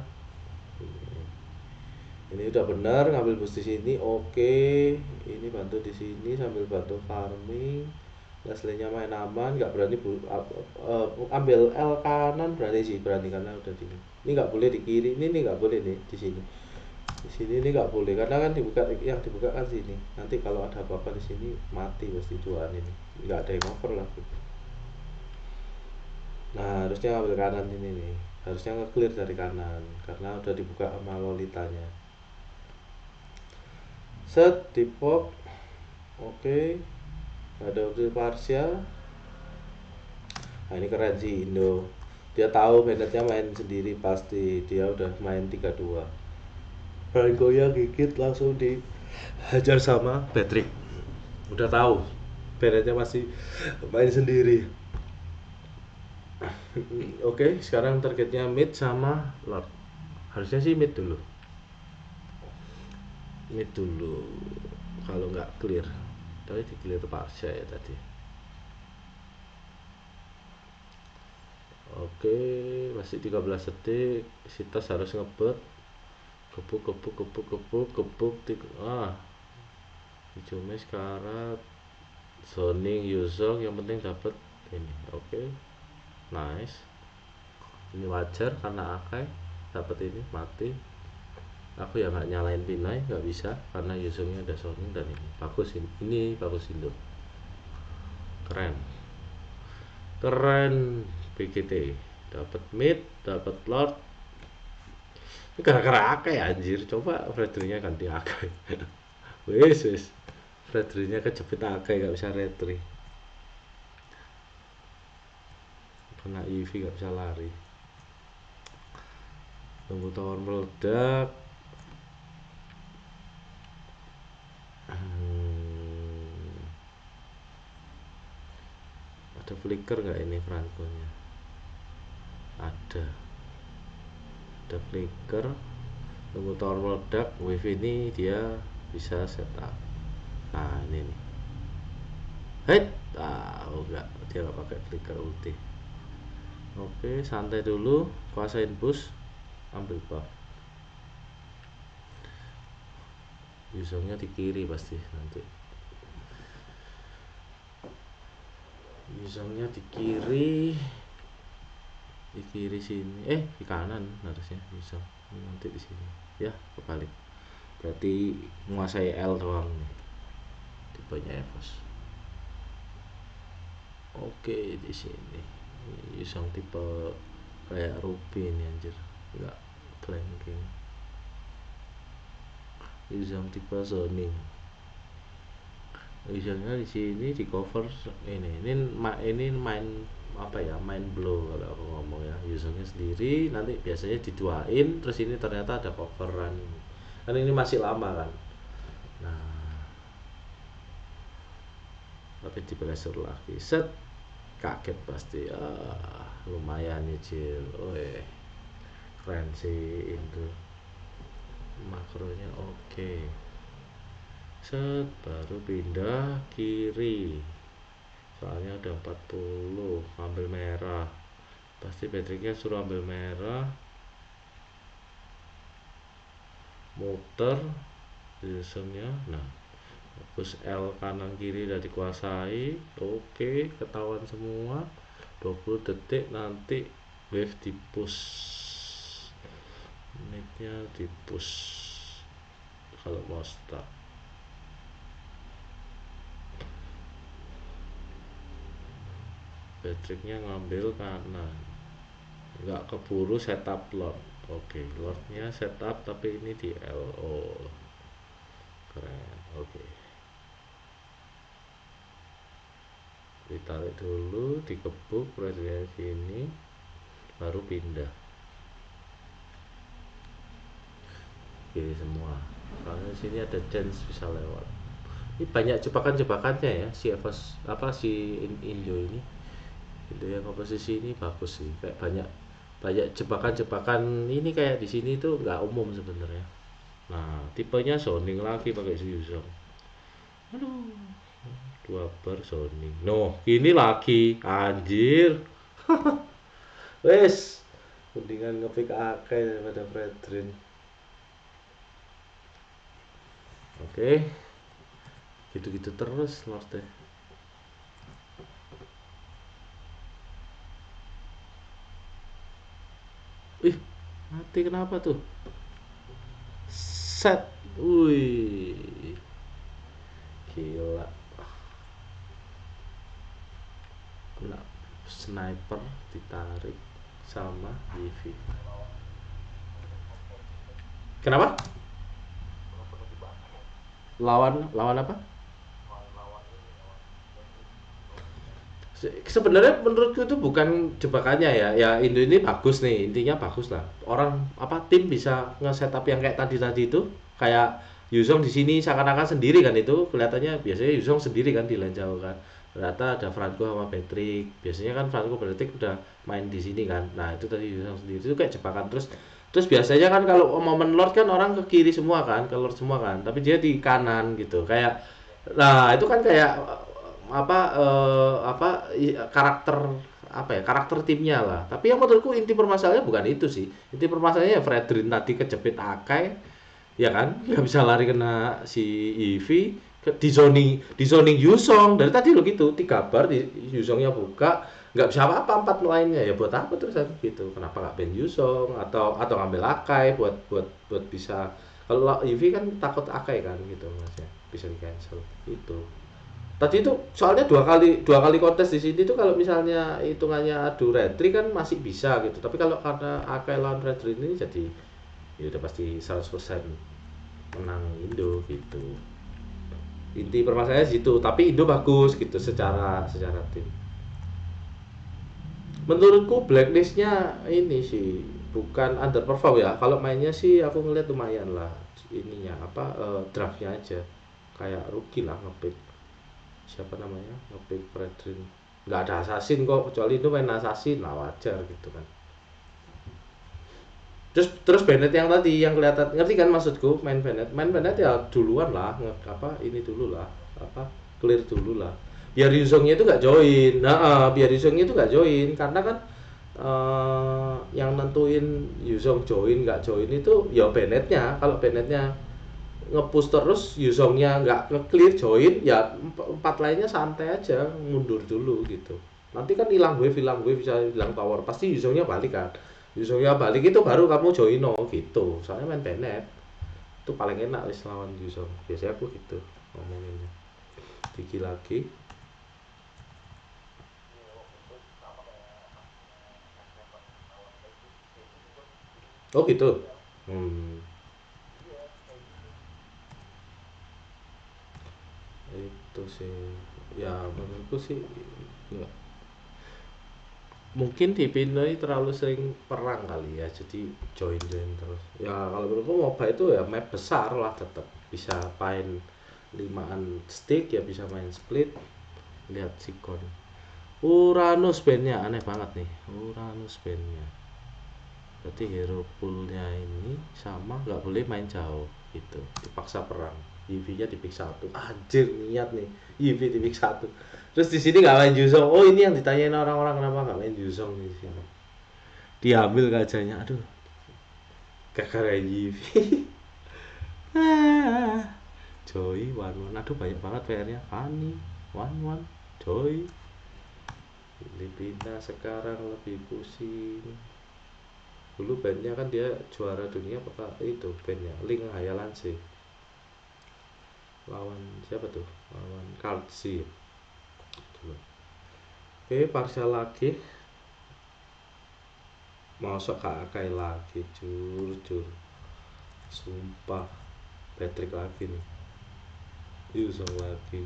S1: Ini udah benar ngambil boost di sini. Oke, ini bantu di sini sambil bantu farming. Leslie-nya main aman, nggak berani ambil L kanan berani sih, berani karena udah di ini nggak boleh di kiri, ini nggak boleh nih di sini. Di sini ini nggak boleh karena kan dibuka, yang dibuka kan sini. Nanti kalau ada apa-apa di sini mati pasti tuan ini. Nggak ada yang over lagi. Nah, harusnya ambil kanan ini nih. Harusnya nge-clear dari kanan karena udah dibuka sama Lolitanya. Set di pop. Oke. Ada opsi parsial. Nah, ini keren sih Indo. Dia tahu Bennettnya main sendiri pasti. Dia udah main 3-2. Franco-nya gigit langsung dihajar sama Patrick. Udah tahu Bennettnya masih main sendiri. Oke, sekarang targetnya mid sama Lord. Harusnya sih mid dulu. Mid dulu. Kalau nggak clear. Tapi di clear pasca ya tadi. Oke, masih 13 detik. Sitas harus ngebet. Kepuk kepuk kepuk kepuk kepuk hijaunya sekarang zoning user yang penting dapat ini. Oke, nice. Ini wajar karena Akai dapat ini mati. Aku ya nggak nyalain Pinai, nggak bisa karena usernya ada zoning dan ini bagus. Ini bagus Indo, keren keren. PGT dapat mid, dapat lord. Ini gara-gara Akai anjir. Coba Frederinya ganti Akai. wis Frederinya kejepit Akai, nggak bisa retri, kena EV nggak bisa lari. Tunggu tower meledak. Ada flicker nggak ini Franco-nya? Ada flicker. Tunggu tower meledak, wave ini dia bisa setup. Nah ini nih, enggak, dia nggak pakai flicker ulti. Oke, santai dulu, kuasain push, ambil buff. Yusongnya di kiri pasti nanti. Yusongnya di kiri sini, di kanan harusnya Yusong. Nanti di sini. Ya, kebalik. Berarti menguasai L doang nih. Tipenya Evos. Oke, di sini. Yusong tipe kayak Ruby ini anjir. Enggak flanking. Yusong tipe zoning. Yusongnya di sini di cover ini main apa ya, main blow kalau aku ngomong ya. Yusongnya sendiri nanti biasanya diduain, terus ini ternyata ada coveran kan, ini masih lama kan. Nah, tapi di pressure lagi set, kaget pasti. Lumayan nyicil. Keren sih itu makronya. Oke, set baru pindah kiri soalnya ada 40. Ambil merah pasti Patricknya suruh ambil merah, muter usernya. Nah, push L kanan kiri udah dikuasai. Oke, ketahuan semua. 20 detik nanti wave di push, midnya di push kalau mau start. Patricknya ngambil kanan, nggak keburu setup Lord. Oke, Lordnya setup tapi ini di LO. Keren. Oke, ditarik dulu, dikebuk presiden sini, baru pindah. Pilih semua. Karena sini ada chance bisa lewat. Ini banyak jebakan-jebakannya ya, si Evos apa si Indo ini. Indo yang komposisi ini bagus sih. Kayak banyak banyak jebakan-jebakan ini kayak di sini tuh nggak umum sebenarnya. Nah, tipenya zoning lagi pakai Yuzong. Aduh, dua bar zoning. No, ini lagi anjir. Wes, mendingan ngepick Akai daripada Fredrin. Oke, gitu-gitu terus Lord. Ih, mati kenapa tuh? Set. Wih, gila. Kena sniper ditarik sama Yivi. Kenapa? Lawan apa? Sebenarnya menurutku itu bukan jebakannya ya. Ya Indo ini bagus nih, intinya bagus lah. Orang apa tim bisa nge-setup yang kayak tadi itu, kayak Yuzong di sini seakan-akan sendiri kan itu kelihatannya biasanya Yuzong sendiri kan di lane jauh kan. Ternyata ada Franco sama Patrick. Biasanya kan Franco Patrick udah main di sini kan. Nah, itu tadi Yuzong sendiri itu kayak jebakan terus biasanya kan kalau momen Lord kan orang ke kiri semua kan, ke Lord semua kan. Tapi dia di kanan gitu. Kayak nah, itu kan kayak karakter apa ya karakter timnya lah. Tapi yang menurutku inti permasalahannya bukan itu sih. Inti permasalahannya ya Fredrin tadi kejepit Akai, ya kan, nggak bisa lari kena si Eevee, di zoning Yusong dari tadi lo gitu 3 bar di Yusongnya buka, nggak bisa apa-apa 4 lainnya, ya buat apa terus aku gitu, kenapa nggak ban Yusong atau ngambil Akai buat buat buat bisa, kalau Eevee kan takut Akai kan gitu maksudnya bisa di cancel itu. Tadi itu soalnya dua kali kontes di sini tuh kalau misalnya hitungannya adu retri kan masih bisa gitu. Tapi kalau karena Akai lawan retri ini jadi ya udah pasti 100% menang Indo gitu. Inti permasalahannya situ, tapi Indo bagus gitu secara tim. Menurutku blacklistnya ini sih bukan underperform ya. Kalau mainnya sih aku ngeliat lumayan lah ininya draftnya aja kayak rugi lah ngepick siapa namanya ngepick Fredrin, nggak ada assassin kok, kecuali itu main assassin lah wajar gitu kan. Terus Bennett yang tadi yang kelihatan, ngerti kan maksudku, main Bennett ya duluan lah ini dulu lah apa clear dulu lah biar Yuzongnya itu nggak join. Nah, biar Yuzongnya itu nggak join karena kan yang nentuin Yuzong join nggak join itu ya Bennettnya. Kalau Bennettnya ngepush terus, Yuzongnya nggak nge-clear join, ya empat lainnya santai aja mundur dulu gitu. Nanti kan hilang wave bisa hilang power, pasti Yuzongnya balik kan. Yuzongnya balik itu baru kamu join gitu. Soalnya main Bennett itu paling enak wis lawan Yuzong. Biasanya aku gitu ngomonginnya. Diki lagi. Oh gitu. Hmm, itu sih. Ya menurutku sih ya, mungkin di Pinoy terlalu sering perang kali ya, jadi join terus ya. Kalau menurutku MOBA itu ya map besar lah, tetap bisa main limaan stick ya, bisa main split. Lihat Sikon Uranus bandnya aneh banget nih, Uranus bandnya berarti hero poolnya ini sama, nggak boleh main jauh gitu, dipaksa perang. EV nya di pick 1, anjir niat nih EV di pick 1. Terus di sini nggak main Yuzong. Oh, ini yang ditanyain orang-orang kenapa nggak main Yuzong di sini. Diambil gajahnya, aduh, gara-gara EV. Ah, Joy one aduh banyak banget PR-nya. Fanny one Joy Filipina sekarang lebih pusing. Dulu bandnya kan dia juara dunia apa itu bandnya Link Hayalan sih, lawan siapa tuh, lawan Kalsi dulu. Oke, parsial lagi. Masuk kakai lagi, jur. Sumpah, Patrick lagi nih. Yusung lagi.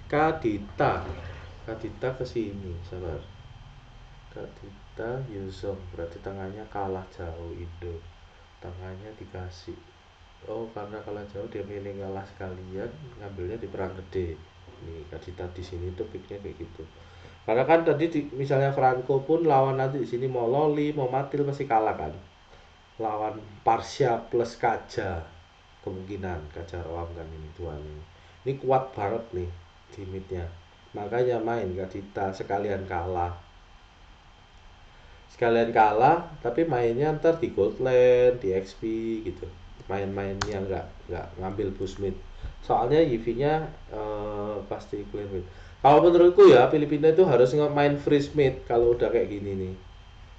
S1: Kadita. Kadita kesini, sabar. Kadita, Yusung. Berarti tangannya kalah jauh Indo. Tangannya dikasih. Oh, karena kalah jauh dia milih ngalah sekalian, ngambilnya di perang gede. Nih, Kadita di sini tuh picknya kayak gitu. Karena kan tadi misalnya Franco pun lawan nanti di sini mau Loli, mau Matil pasti kalah kan. Lawan Parsia plus Kaja kemungkinan Kaja Roam kan ini dua ini. Ini kuat banget nih di midnya. Makanya main Kadita sekalian kalah. Sekalian kalah tapi mainnya ntar di Gold Lane, di XP gitu. Main-mainnya nggak ngambil boost mid. Soalnya EV-nya pasti clear mid. Kalau menurutku ya Filipina itu harus main freeze mid kalau udah kayak gini nih.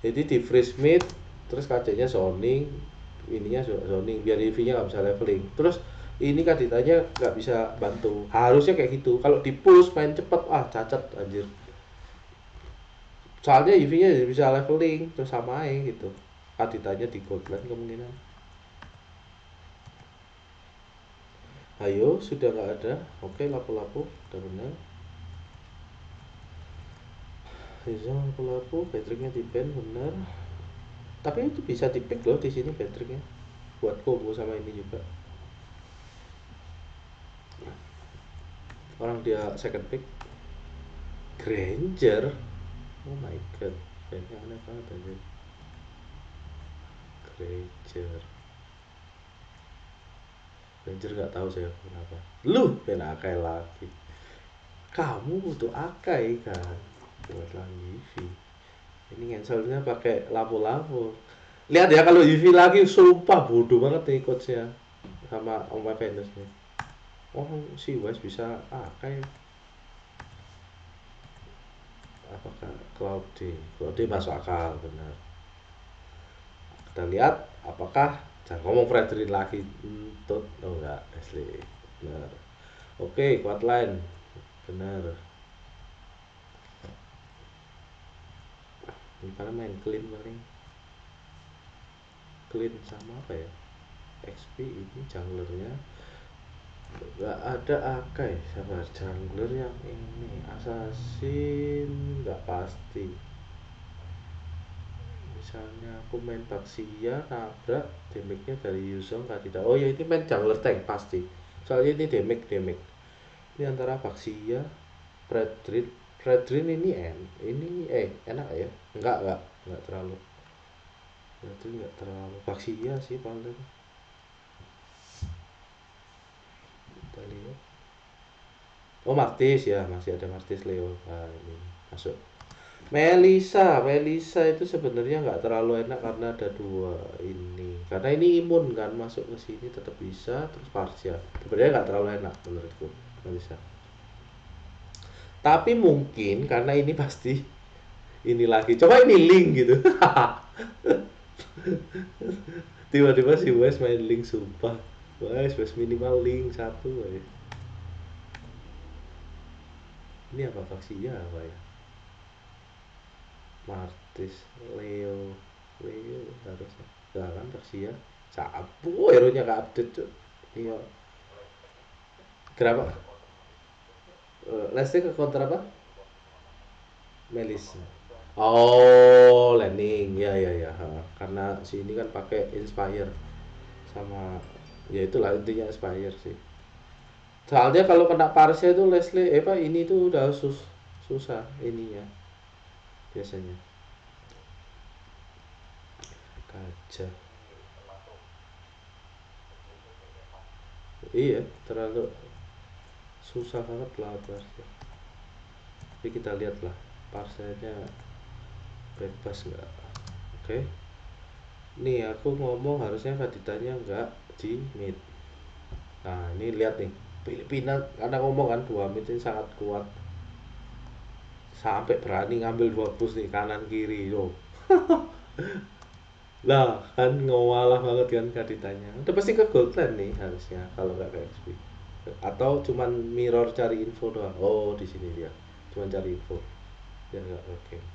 S1: Jadi di freeze mid terus kacanya zoning, ininya zoning biar EV-nya nggak bisa leveling. Terus ini kan ditanya nggak bisa bantu. Harusnya kayak gitu. Kalau di push main cepet, cacat anjir. Soalnya EV-nya bisa leveling terus samain gitu. Kaditanya di Goldland kemungkinan. Ayo, sudah nggak ada. Oke, lapu-lapu udah benar. Bisa lapu-lapu, Patricknya di ban benar. Tapi itu bisa di pick loh di sini Patricknya. Buat combo sama ini juga. Orang dia second pick. Granger. Oh my god, bandnya aneh banget aja. Granger. Granger nggak tahu saya kenapa. Lu band Akai lagi. Kamu butuh Akai kan? Buat lagi Eevee. Ini ngenselnya pakai lampu-lampu. Lihat ya kalau Eevee lagi sumpah bodoh banget nih coachnya sama Om Venus nih. Oh si Wes bisa Akai. Apakah Cloudy masuk akal benar. Kita lihat apakah jangan ngomong Fredrin lagi entut. Oh enggak Ashley benar. Oke kuat line benar. Ini paling main clean paling clean sama apa ya XP ini junglernya nggak ada Akai sabar jungler yang ini assassin nggak pasti. Misalnya aku main Baxia nabrak damage-nya dari Yuzong nggak tidak. Oh ya ini main jungler tank pasti. Soalnya ini damage. Ini antara Baxia, Fredrin ini ini enak ya? Enggak terlalu. Fredrin enggak terlalu. Baxia sih paling. Kita lihat. Oh Martis ya, masih ada Martis Leo. Nah, ini masuk. Melisa itu sebenarnya nggak terlalu enak karena ada dua ini. Karena ini imun kan masuk ke sini tetap bisa terus parsial. Sebenarnya nggak terlalu enak menurutku Melisa. Tapi mungkin karena ini pasti ini lagi. Coba ini link gitu. Tiba-tiba si Wes main link sumpah. Wes minimal link satu ya. Ini apa faksinya apa ya? Martis, Leo harusnya. Jangan Faksia. Sabu hero nya gak update tuh. Iya. Kenapa? Lesti ke counter apa? Melis. Oh, landing. Ya. Ha. Karena si ini kan pakai inspire sama ya itulah intinya inspire sih. Soalnya kalau kena parse itu Leslie apa ini tuh udah susah ininya biasanya. Kaca. Iya, terlalu susah banget lah parse. Jadi kita lihat lah parsenya bebas nggak. Oke. Nih aku ngomong harusnya Kaditanya nggak di mid. Nah ini lihat nih Filipina karena ngomong kan dua mid ini sangat kuat sampai berani ngambil dua push nih kanan kiri loh. Lah kan ngawalah banget kan Kaditanya. Udah pasti ke Goldland nih harusnya kalau nggak ke XP. Atau cuman mirror cari info doang. Oh di sini dia cuman cari info. biar nggak ngegame.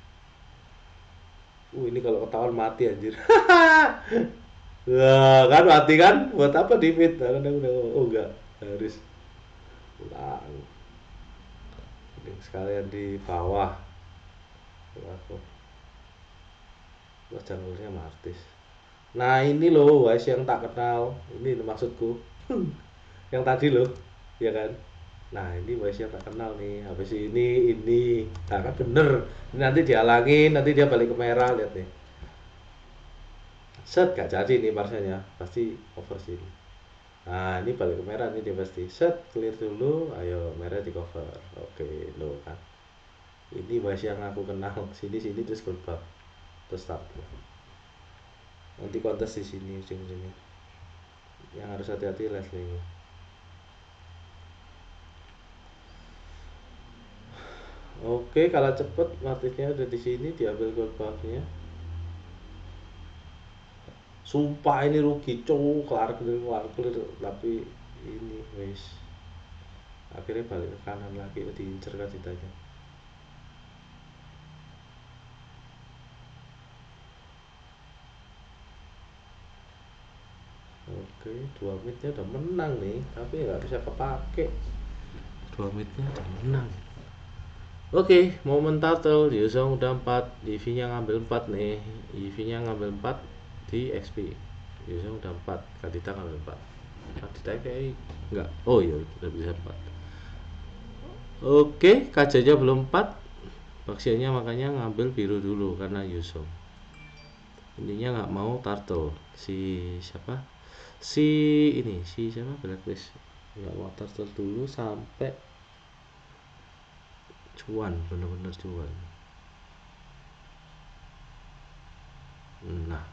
S1: Ini kalau ketahuan mati anjir. Wah, kan mati kan? Buat apa di fit? Oh enggak, harus ulang. Ini sekalian di bawah. Aku, wah channelnya Martis. Nah ini loh, guys yang tak kenal. Ini maksudku. Yang tadi loh, ya kan? Nah ini guys yang tak kenal nih. Habis ini. Nah kan bener. Ini nanti dihalangin, nanti dia balik ke merah, lihat nih. Set gak jadi nih parsanya, pasti over sini. Nah ini balik ke merah nih dia pasti. Set clear dulu, ayo merah di cover. Oke, lo kan. Ini guys yang aku kenal. Sini sini terus goldbar. Terus start. Nanti kontes di sini ujung sini. Yang harus hati-hati Leslie. Oke, kalau cepet motifnya udah di sini diambil gold buffnya. Sumpah ini rugi cowok kelar clear tapi ini wes akhirnya balik ke kanan lagi diincer kan ditanya. Oke, 2 menitnya udah menang nih, tapi nggak bisa kepake. 2 menitnya udah menang. Oke, momen turtle Yusong udah 4, EV-nya ngambil 4 nih. EV-nya ngambil 4 di XP. Yusong udah 4, Kadita ngambil 4. Kadita kayak enggak. Oh iya, udah bisa 4. Oke, kajanya belum 4. Baksianya makanya ngambil biru dulu karena Yusong. Intinya nggak mau turtle. Si siapa? Si siapa? Blacklist. Nggak mau turtle dulu sampai cuan, bener-bener cuan. Nah,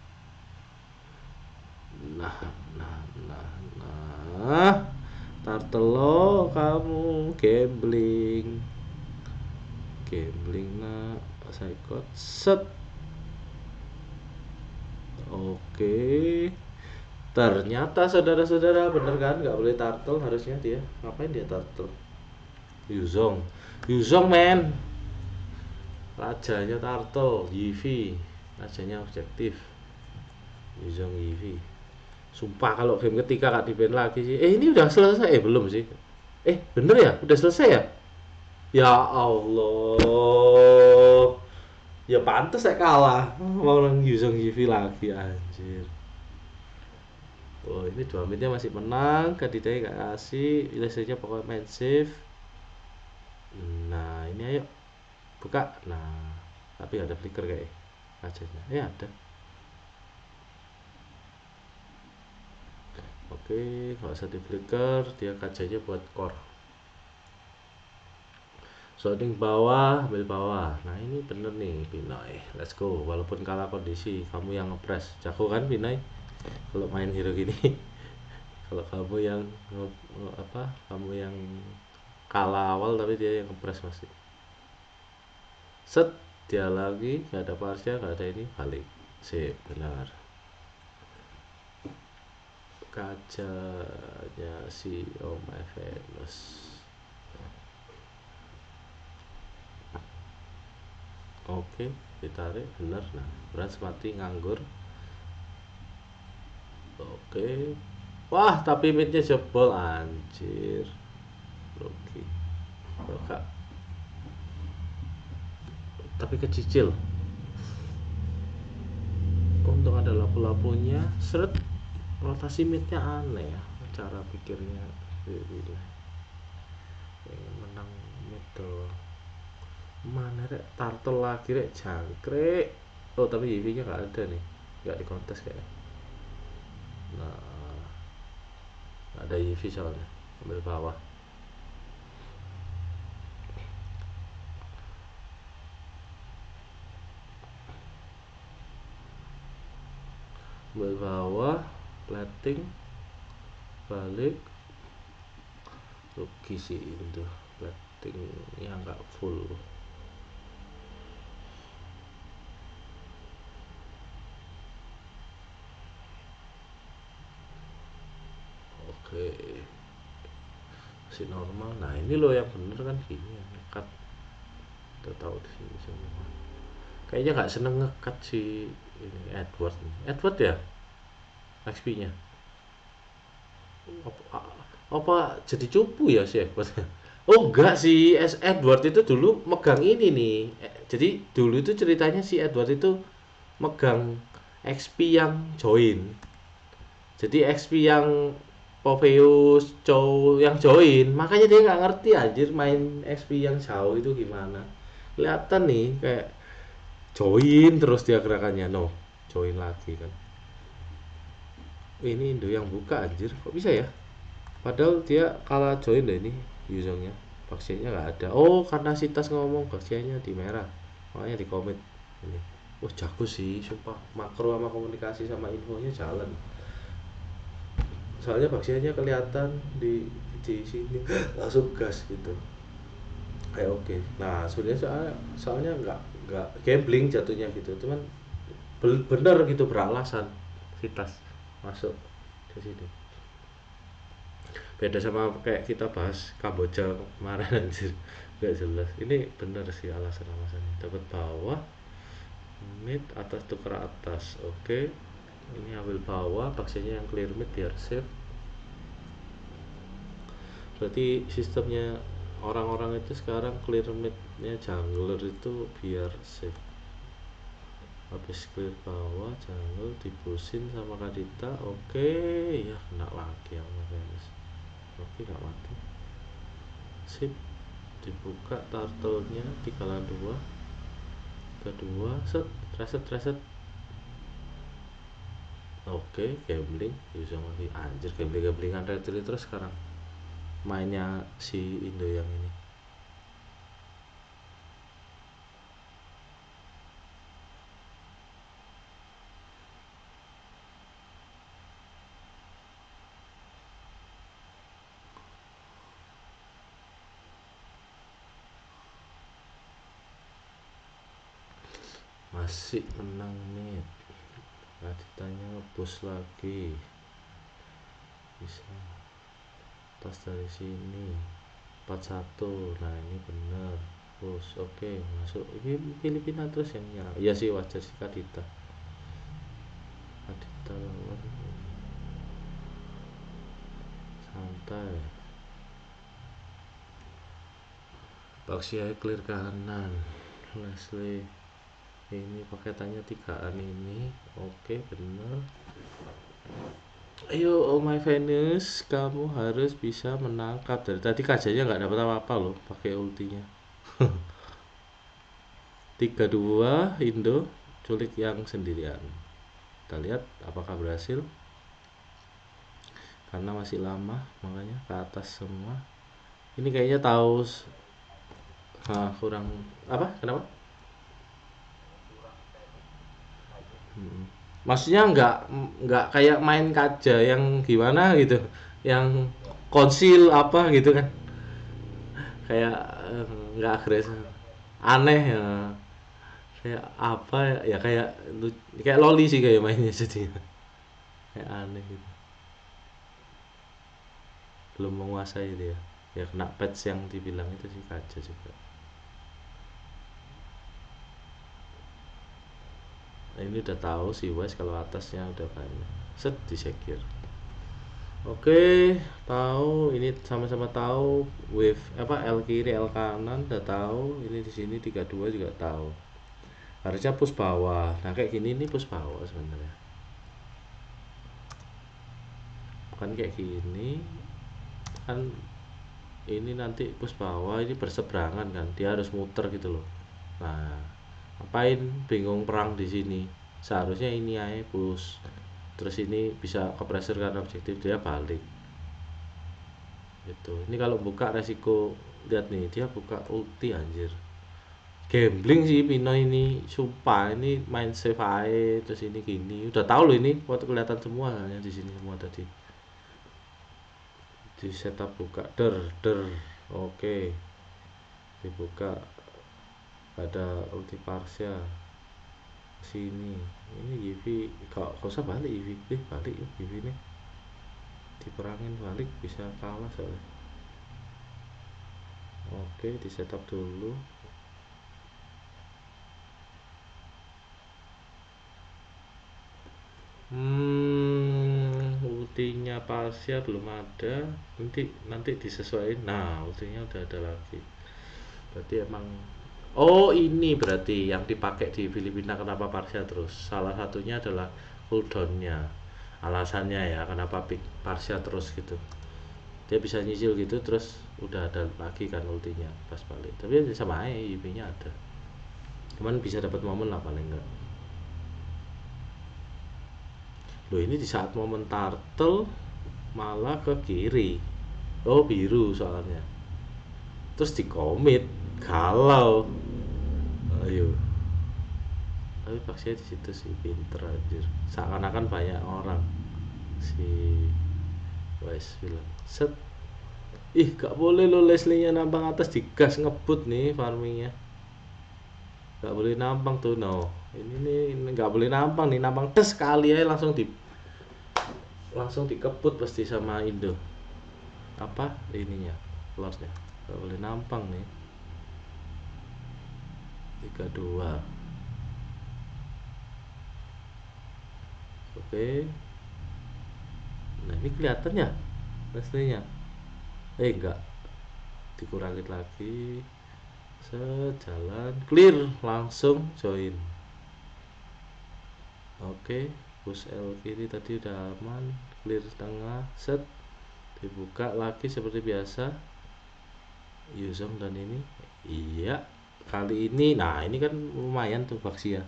S1: nah, nah, nah, nah. Tartelo kamu gambling. Gambling nak psychot set. Oke. Ternyata saudara-saudara bener kan nggak boleh turtle harusnya dia. Ngapain dia turtle? Yuzong. Yuzong men. Rajanya turtle, Yivi. Rajanya objektif. Yuzong Yivi. Sumpah kalau game ketiga gak di ban lagi sih. Ini udah selesai belum sih? Bener ya? Udah selesai ya? Ya Allah. Ya pantas saya kalah. Mau nang Yuzong Yivi lagi anjir. Oh ini 2 menitnya masih menang. Kadidai gak kasih. Biasanya pokoknya main safe. Nah ini ayo buka. Nah tapi ada flicker kayak kacanya. Ada. Oke, nggak usah di flicker. Dia kacanya buat core. Shooting bawah, ambil bawah. Nah ini bener nih Pinoy. Let's go. Walaupun kalah kondisi, kamu yang ngepres. Jago kan Pinoy? Kalau main hero gini. Kalau kamu yang apa? Kamu yang kalah awal tapi dia yang ngepres masih. Set dia lagi, nggak ada parsnya, nggak ada ini, balik. Sip, benar. Kacanya si Om Evenus. Oke, ditarik bener. Nah, beras mati nganggur. Oke. Wah, tapi midnya jebol anjir. Rugi. Kak. Tapi kecicil. Untung ada lapu-lapunya. Seret. Rotasi midnya aneh ya. Cara pikirnya. Pengen menang mid doang. Mana rek turtle lagi rek jangkrik. Oh tapi EV nya nggak ada nih, nggak di kontes kayak. Nah ada EV soalnya ambil bawah. Ambil bawah plating balik rugi sih itu plating yang nggak full. Oke masih normal. Nah ini loh yang bener kan gini ya nekat. udah tahu di sini semua. Kayaknya nggak seneng ngekat si ini Edward. Edward ya XP-nya. Apa, apa jadi cupu ya si Edward? Oh enggak, si Edward itu dulu megang ini nih. Jadi dulu itu ceritanya si Edward itu megang XP yang join. Jadi XP yang Poveus, Chow yang join, makanya dia nggak ngerti anjir main XP yang jauh itu gimana. Kelihatan nih kayak join terus dia gerakannya, no, join lagi kan. Ini Indo yang buka anjir, kok bisa ya? Padahal dia kalah join deh ini Yuzongnya. Vaksinnya nggak ada. Oh, karena si Tas ngomong vaksinnya di merah, makanya di komit ini. Wah, jago sih, sumpah. Makro sama komunikasi sama infonya jalan. Soalnya vaksinnya kelihatan di sini langsung gas gitu. Kayak oke. Nah, sebenarnya soalnya nggak gambling jatuhnya gitu. Cuman bener gitu beralasan si Tas masuk ke sini. Beda sama kayak kita bahas Kamboja kemarin anjir, gak jelas. Ini bener sih alasan-alasannya. Dapat bawah, mid, atas tukar atas. Oke, ini ambil bawah, vaksinnya yang clear mid biar safe. Berarti sistemnya orang-orang itu sekarang clear midnya jungler itu biar safe. Habis clear bawah, jungle dipusin sama Kadita. Oke, ya kena lagi sama Venus. Oke, gak mati. Sip, dibuka turtle-nya 3 kedua set reset reset. Oke, gambling bisa lagi anjir, gamblingan red terus sekarang mainnya si Indo yang ini. Masih menang nih, ditanya ngepush lagi bisa pas dari sini 41. Nah ini bener push. Oke, masuk. Ini Filipina terus yang nyerang. Iya sih, wajar sih Kadita lawan santai. Baxiai clear kanan, Leslie ini paketannya 3an ini. Oke, bener. Ayo, oh my Venus, kamu harus bisa menangkap. Dari tadi kajanya nggak dapat apa-apa loh pakai ultinya. 3-2 Indo culik yang sendirian. Kita lihat apakah berhasil, karena masih lama makanya ke atas semua. Ini kayaknya tahu. Kurang apa, kenapa? Maksudnya nggak kayak main kaja yang gimana gitu, yang konsil apa gitu kan, kayak nggak agresif, aneh ya, kayak apa ya, ya kayak kayak loli sih kayak mainnya jadi kayak aneh gitu, belum menguasai dia ya, kena patch yang dibilang itu sih kaja juga. Nah, ini udah tahu si West kalau atasnya udah banyak set di secure. Oke, tahu ini, sama-sama tahu wave apa L kiri L kanan udah tahu. Ini di sini 32 juga tahu. Harusnya push bawah. Nah, kayak gini nih push bawah sebenarnya. Kan kayak gini kan, ini nanti push bawah ini berseberangan kan. Dia harus muter gitu loh. Nah, ngapain bingung perang di sini? Seharusnya ini aja push. Terus ini bisa ke pressure karena objektif dia balik. Gitu. Ini kalau buka resiko, lihat nih dia buka ulti anjir. Gambling sih Pino ini, sumpah ini main save aja, terus ini gini. Udah tahu loh ini, waktu kelihatan semua ya di sini semua tadi. Di setup buka der der. Oke. Dibuka ada ulti Parsha sini. Ini Yivi kok usah balik Yivi. Balik yuk Yivi nih. Diperangin balik bisa kalah soalnya. Oke, di setup dulu. Ultinya Pasya belum ada. Nanti disesuaikan. Nah, ultinya udah ada lagi. Berarti emang, oh ini berarti yang dipakai di Filipina kenapa Pasya terus. Salah satunya adalah cooldownnya. Alasannya ya kenapa pick Pasya terus gitu. Dia bisa nyicil gitu terus udah ada lagi kan ultinya pas balik. Tapi sama aja IP-nya ada. Cuman bisa dapat momen lah paling enggak. Loh ini di saat momen turtle malah ke kiri. Oh biru soalnya. Terus di komit galau. Ayo. Tapi paksanya di situ sih pinter anjir. Seakan-akan banyak orang si West bilang set, ih gak boleh lo Leslie-nya nampang atas digas ngebut nih farmingnya. Gak boleh nampang tuh no. Ini gak boleh nampang nih, nampang tes sekali aja langsung dikebut pasti sama Indo. Apa ininya? Losnya. Gak boleh nampang nih. 3-2. Oke. Nah, ini kelihatan ya Leslie-nya. Enggak, dikurangin lagi. Sejalan clear langsung join. Oke, push L kiri tadi udah aman, clear tengah, set dibuka lagi seperti biasa. Yuzong dan ini, iya kali ini, nah ini kan lumayan tuh Baxia.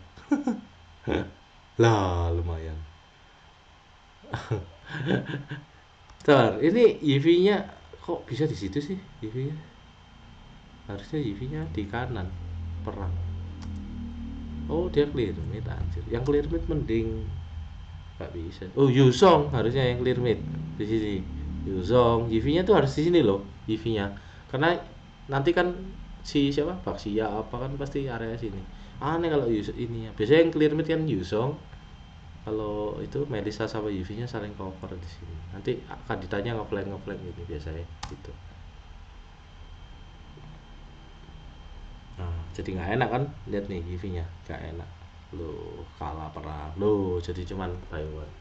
S1: Lah lumayan. Ntar ini EV-nya kok bisa di situ sih EV-nya? Harusnya EV-nya di kanan perang. Oh dia clear mid anjir. Yang clear mid mending nggak bisa. Oh Yuzong harusnya yang clear mid di sini. Yuzong, EV-nya tuh harus di sini loh EV-nya. Karena nanti kan si siapa Baxia apa kan pasti area sini. Aneh kalau Yuzong ini ya. Biasanya yang clear mid kan Yuzong. Kalau itu Melisa sama EV-nya saling cover di sini. Nanti akan ditanya ngeflank gitu biasanya gitu. Nah, jadi nggak enak kan lihat nih EV-nya nggak enak. Loh kalah perang. Loh jadi cuman buy one.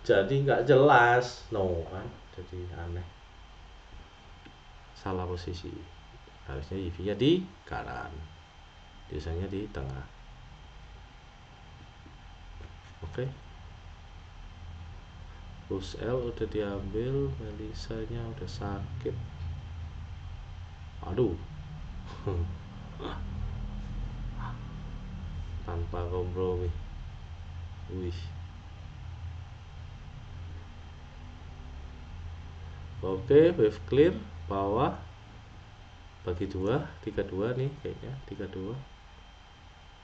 S1: Jadi nggak jelas no kan, jadi aneh, salah posisi, harusnya EV nya di kanan, biasanya di tengah. Oke, push L udah diambil, Melisanya udah sakit, aduh. Tanpa kompromi, wih. Oke, wave clear bawah, bagi dua, 3-2 nih kayaknya, 3-2.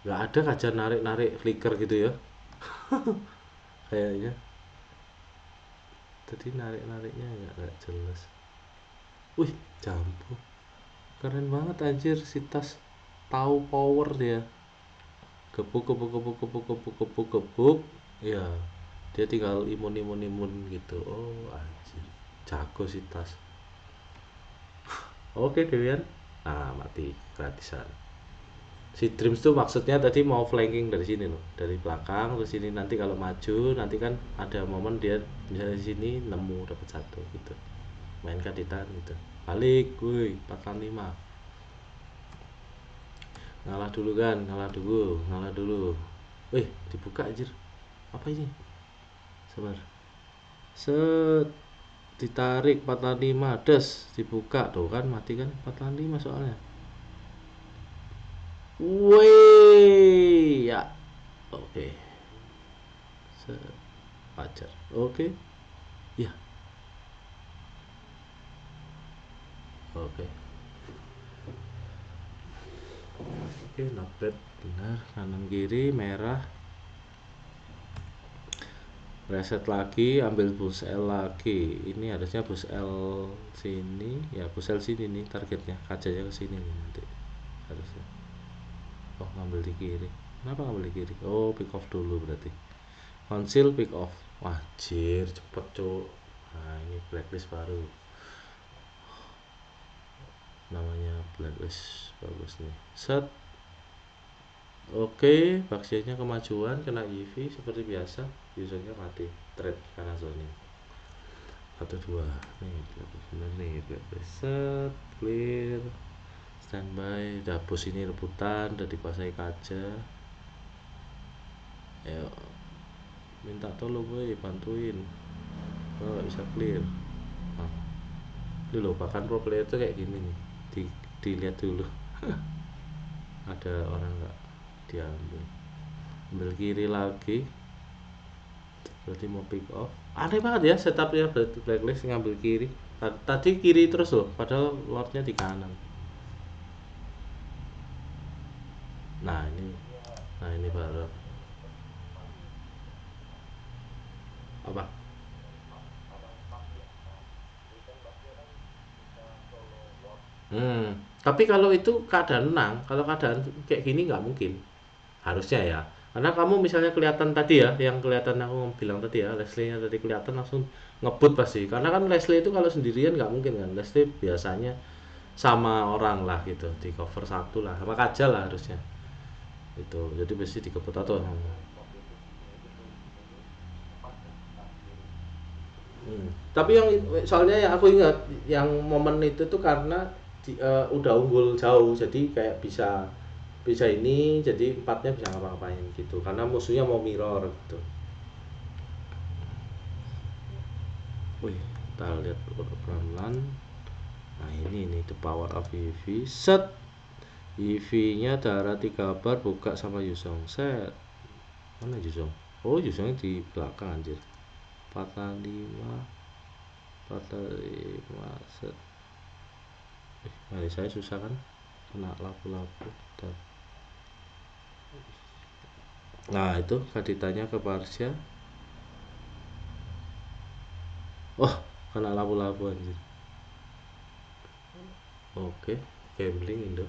S1: Nggak ada kajian narik flicker gitu ya. Kayaknya tadi nariknya nggak jelas. Wih, jambu keren banget anjir si tas, tahu power dia, gebuk gebuk gebuk gebuk gebuk gebuk gebuk, ya dia tinggal imun gitu. Oh anjir, jago si tas. Oke Dewian, nah mati gratisan. Si Dreams tuh maksudnya tadi mau flanking dari sini loh, dari belakang ke sini, nanti kalau maju nanti kan ada momen dia misalnya di sini nemu dapat satu gitu, mainkan di tahan gitu, balik woi 45. Ngalah dulu kan, ngalah dulu. Dibuka anjir. Apa ini? Sabar. Set, ditarik 45, des, dibuka tuh kan, mati kan 45 soalnya. Wih, ya. Oke. Set, wajar. Oke. Ya, oke. Oke, not bad. Benar, kanan kiri merah. Reset lagi, ambil bus L lagi. Ini harusnya bus L sini, ya bus L sini nih targetnya, kacanya ke sini nih nanti harusnya. Oh ngambil di kiri, kenapa ngambil di kiri? Oh pick off dulu berarti, conceal pick off. Wajir cepet cuk. Nah ini blacklist baru, namanya blacklist, bagus nih. Set, Oke, Baxianya kemajuan kena EV seperti biasa, usernya mati. Trade karena zoning. Satu dua nih, bener nih, set clear, standby. Udah bos ini rebutan, udah dikuasai kaca. Ayo, minta tolong gue bantuin. Oh, nggak bisa clear. Nah, ini loh, bahkan pro player tuh kayak gini nih. Dilihat dulu. Ada orang nggak diambil. Ambil kiri lagi, berarti mau pick off. Aneh banget ya setupnya blacklist ngambil kiri. Tadi kiri terus loh, padahal lordnya di kanan. Nah ini, nah ini baru apa? Tapi kalau itu keadaan menang, kalau keadaan kayak gini nggak mungkin. Harusnya ya. Karena kamu misalnya kelihatan tadi ya, yang kelihatan aku bilang tadi ya, Leslie-nya tadi kelihatan langsung ngebut pasti. Karena kan Leslie itu kalau sendirian nggak mungkin kan. Leslie biasanya sama orang lah gitu, di cover satu lah, sama Kajal lah harusnya. Itu. Jadi pasti dikebut atau Tapi yang soalnya yang aku ingat yang momen itu tuh karena udah unggul jauh, jadi kayak bisa bisa ini jadi empatnya bisa ngapa-ngapain gitu karena musuhnya mau mirror gitu. Wih, kita lihat pelan-pelan. Nah ini nih the power of EV. Set EV-nya darah 3 bar buka sama Yusong. Set. Mana Yusong? Oh, Yusongnya di belakang anjir. 45 45 set. Nah, saya susah kan? Kena lapu-lapu. Nah, itu kan ditanya ke Parsya. Oh, kena lapu-lapu anjir. Oke, gambling Indo.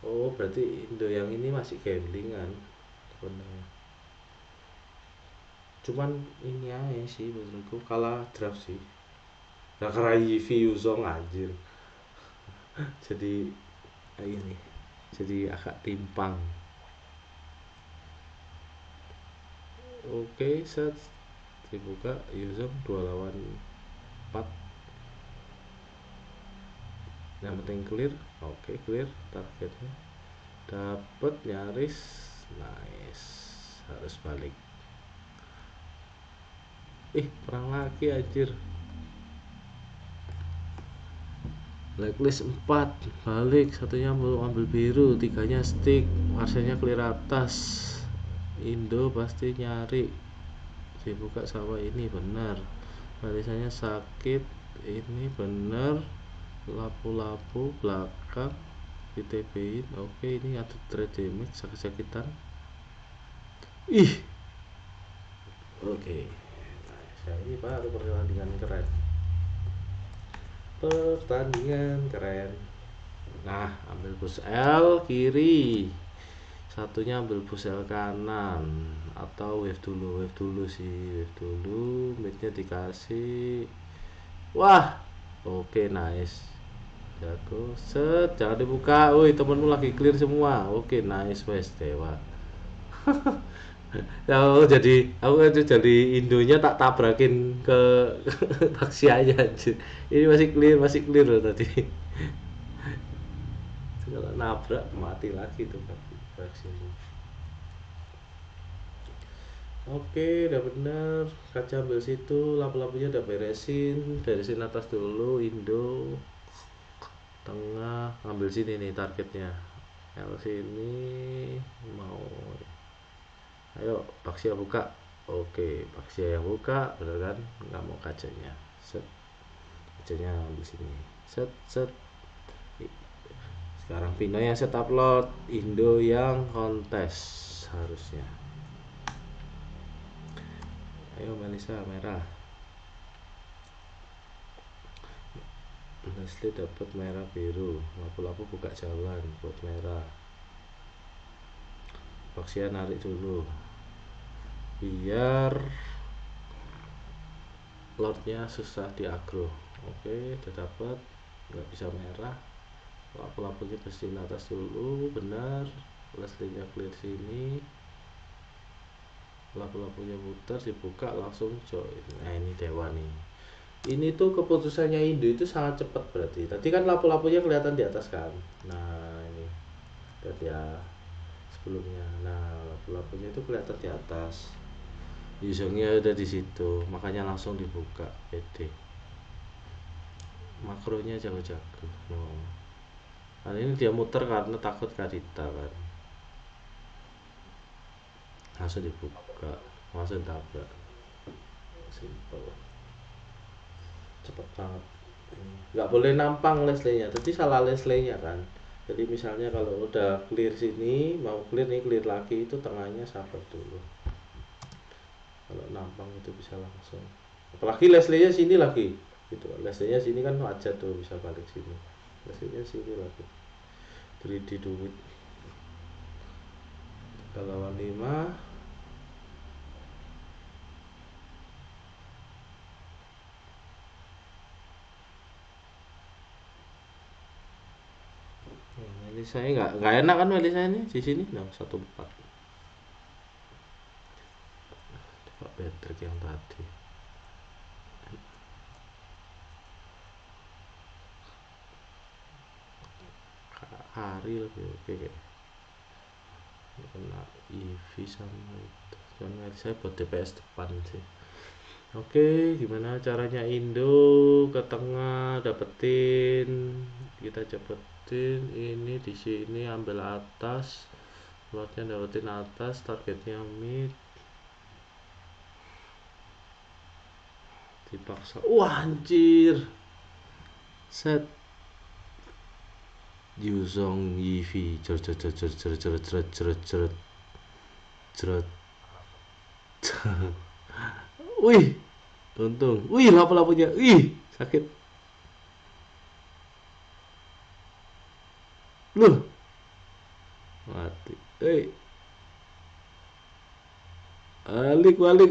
S1: Oh, berarti Indo yang ini masih gamblingan sebenarnya. Cuman ini aja sih menurutku kalah draft sih. Ya karena Yivi Yuzong anjir. Jadi ini. Jadi agak timpang. Oke, set dibuka Yuzong 2 lawan 4. Yang penting clear. Oke, clear targetnya. Dapat nyaris. Nice. Harus balik. Perang lagi anjir. Blacklist 4 balik, satunya ambil biru, tiganya stick, Marselnya clear atas. Indo pasti nyari dibuka sama ini benar. Barisannya sakit, ini benar. Lapu-lapu belakang di TP-in. Oke, ini ada trade damage sakit-sakitan. Oke. Nah, ini baru pertandingan keren. Pertandingan keren. Nah, ambil push L kiri, satunya ambil push L kanan, atau wave dulu sih, wave dulu, midnya dikasih. Wah, oke, nice, jago. Set, jangan dibuka. Woi, temenmu lagi clear semua. Oke, nice, wes dewa. Ya, aku kan jadi Indonya tak tabrakin ke taksi aja anjir. Ini masih clear loh tadi. Kalau nabrak mati lagi tuh vaksinnya. Oke, udah bener. Kaca ambil situ, lapu-lapunya udah beresin atas dulu. Indo tengah, ambil sini nih targetnya. L sini mau. Ayo, Paksia buka. Oke, Paksia yang buka, bener kan? Nggak mau kacanya. Set, kacanya ambil sini. Set, set. Sekarang Pino yang set upload, Indo yang kontes harusnya. Ayo Melisa merah. Leslie dapat merah biru. Lapu-lapu buka jalan buat merah. Foxia narik dulu. Biar lordnya susah di agro. Oke, udah dapat. Nggak bisa merah. Lapu-lapunya bersihin atas dulu, benar. Leslie-nya clear sini, lapu-lapunya putar, dibuka langsung join. Nah ini dewa nih. Ini tuh keputusannya Indo itu sangat cepat berarti. Tadi kan lapu-lapunya kelihatan di atas kan. Nah ini lihat ya sebelumnya. Nah lapu-lapunya itu kelihatan di atas. Yuzongnya udah di situ, makanya langsung dibuka. Pede. Makronya jago-jago. Oh. Nah ini dia muter karena takut Kadita kan. Langsung dibuka, langsung tabrak. Simple. Cepet banget. Nggak boleh nampang Leslie-nya, tapi salah Leslie-nya kan. Jadi misalnya kalau udah clear sini, mau clear nih, clear lagi, itu tengahnya sabar dulu. Kalau nampang itu bisa langsung. Apalagi Leslie-nya sini lagi, gitu. Leslie-nya sini kan wajar tuh bisa balik sini. Leslie-nya sini lagi. Beri di duit. Kalau 5. Ini saya nggak enak kan Wali saya ini di sini. Nah 14. Coba Patrick yang tadi. Hari lebih oke kayak. Kena EV sama itu. Karena saya buat DPS depan sih. Oke, gimana caranya Indo ke tengah dapetin, kita dapetin ini di sini ambil atas, slotnya dapetin atas, targetnya mid, dipaksa. Wah anjir, set Yuzong EV, jeret jeret jeret jeret jeret jeret jeret jeret jeret. Wih, untung. Wih, lapu-lapunya. Wih, sakit. Loh, mati. Balik balik.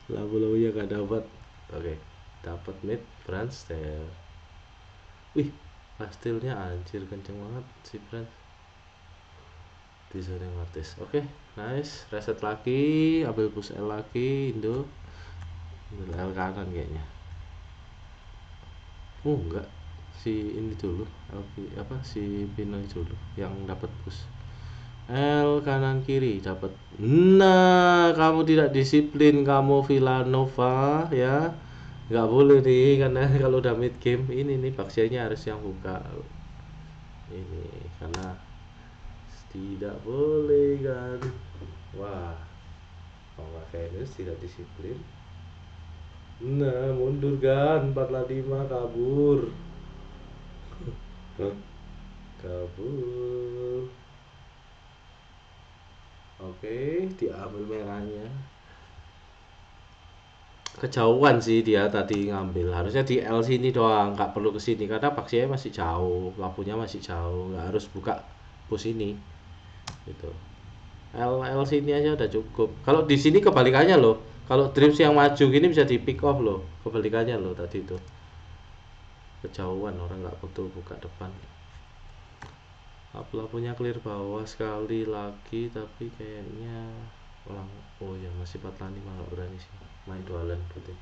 S1: Lapu-lapunya gak dapat. Oke, dapat mid Franz there. Wih, pastilnya anjir kenceng banget si Franz. Desain yang artis. Oke, nice. Reset lagi, ambil push L lagi, Indo. Ambil L kanan kayaknya. Enggak. Si ini dulu, apa si Pinoy dulu yang dapat push. L kanan kiri dapat. Nah, kamu tidak disiplin kamu Villanova ya. Nggak boleh nih karena kalau udah mid game ini nih Baksianya harus yang buka. Ini karena tidak boleh kan. Wah, kalau Venus tidak disiplin. Nah, mundur kan 4-5 kabur. Kabur. Oke, diambil merahnya. Kejauhan sih dia tadi ngambil. Harusnya di L sini doang, nggak perlu ke sini karena Baksianya masih jauh, lampunya masih jauh, nggak harus buka pos ini. Gitu. L sini aja udah cukup. Kalau di sini kebalikannya loh. Kalau drift yang maju gini bisa di pick off loh. Kebalikannya loh tadi itu. Kejauhan orang nggak betul buka depan. Lampunya clear bawah sekali lagi tapi kayaknya orang oh ya masih 45 nggak berani sih main dualan berarti.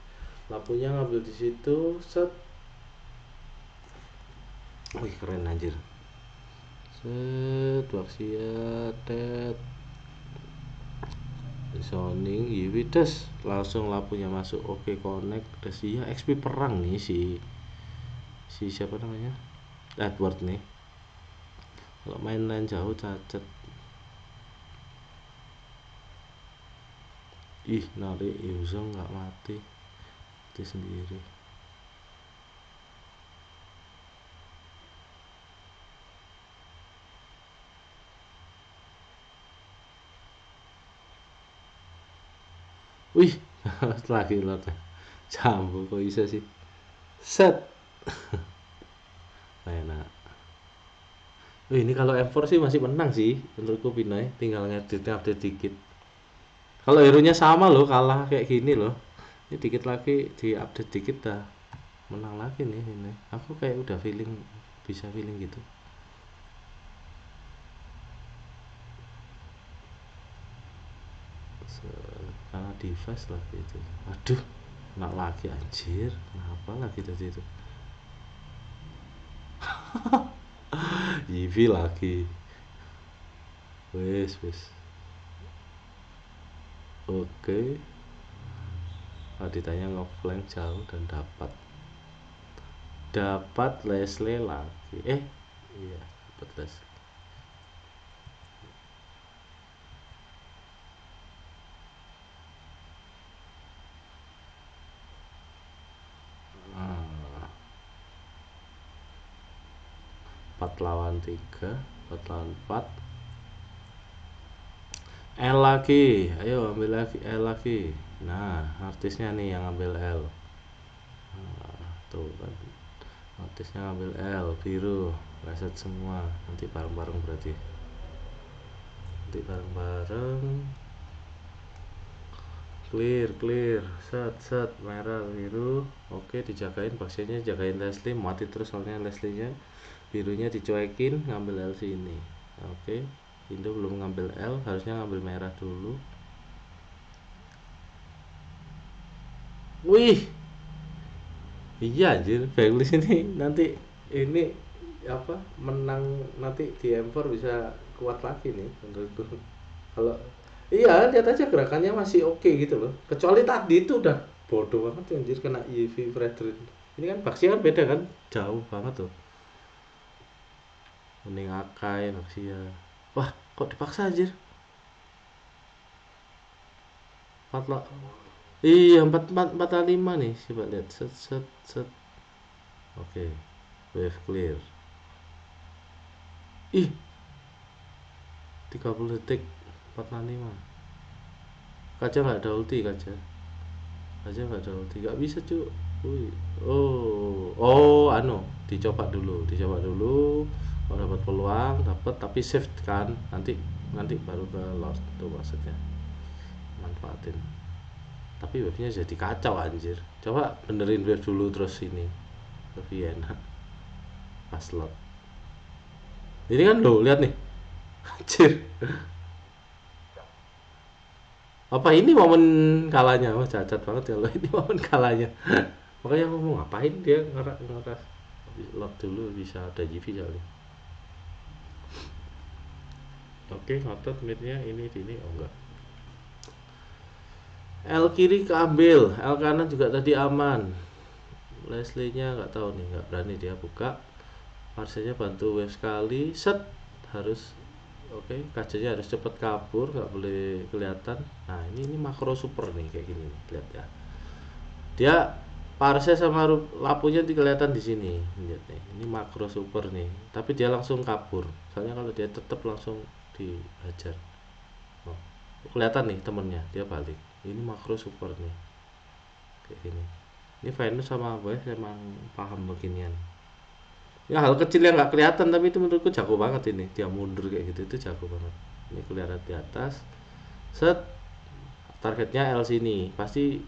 S1: Lampunya ngambil di situ set. Wih keren anjir. Set Baxia tet zoning Yiwides langsung lampunya masuk. Oke connect terus ya XP perang nih si siapa namanya Edward nih. Kalau main line jauh cacat. Ih narik Yuzong nggak mati sendiri. Wih lagi lot jambu kok bisa sih set. Enak. Wih ini kalau M4 sih masih menang sih menurutku Pinoy, tinggal ngedit update dikit. Kalau hero nya sama loh, kalah kayak gini loh, ini dikit lagi di update dikit dah menang lagi nih ini. Aku kayak udah feeling, bisa feeling gitu. device lagi itu. Aduh, nak lagi anjir. Kenapa lagi tadi itu? EV lagi. Wes wes. Oke. Ditanya ngeflank jauh dan dapat Leslie lagi. Iya, dapat Leslie. Ah, 4 lawan 3, 4 lawan 4. L lagi, ayo ambil lagi L lagi. Nah, artisnya nih yang ambil L. Tuh kan, artisnya ambil L biru, reset semua. Nanti bareng-bareng berarti. Nanti bareng-bareng. Clear, set merah biru. Oke, dijagain paksinya, jagain Leslie, mati terus soalnya Leslie-nya. Birunya dicuekin, ngambil L sini. Oke, Indo belum ngambil L, harusnya ngambil merah dulu. Wih, iya anjir, Backlis ini nanti ini apa menang nanti di M4 bisa kuat lagi nih menurutku. Kalau iya, lihat aja gerakannya masih oke gitu loh. Kecuali tadi itu udah bodoh banget anjir kena EV Fredrin. Ini kan Baxia kan beda kan, jauh banget tuh. Mending Akai Baxia. Wah, kok dipaksa anjir? 4 lah. Iya, 4 4 4 5 nih. Coba lihat. Set. Oke. Wave clear. Ih, 30 detik 4 5. Kaca nggak ada ulti kaca. Kaca nggak ada ulti. Nggak bisa cuy. Wih. Oh, anu, dicoba dulu. Kalau dapat peluang, dapat tapi save kan. Nanti baru ke Lord tuh maksudnya. Manfaatin. Tapi wave-nya jadi kacau anjir. Coba benerin wave dulu terus ini ke Vienna pas Lord. Ini kan lo lihat nih. Anjir. Apa ini momen kalahnya? Wah, cacat banget kalau ini momen kalahnya. Makanya aku mau ngapain dia ngeras Lord dulu bisa ada GV kali. Oke, ngotot midnya ini oh enggak. L kiri keambil, L kanan juga tadi aman. Leslie-nya nggak tahu nih, nggak berani dia buka. Parsenya bantu wave sekali, set harus oke, kacanya harus cepet kabur, nggak boleh kelihatan. Nah ini makro super nih kayak gini nih, lihat ya. Dia parse sama lapunya kelihatan di sini, lihat nih. Ini makro super nih, tapi dia langsung kabur. Soalnya kalau dia tetap langsung dihajar. Oh, kelihatan nih temennya, dia balik. Ini makro super nih, kayak gini. Ini Venus sama Boy emang paham beginian. Ya hal kecil yang nggak kelihatan tapi itu menurutku jago banget ini. Dia mundur kayak gitu itu jago banget. Ini kelihatan di atas. Set targetnya L sini. Pasti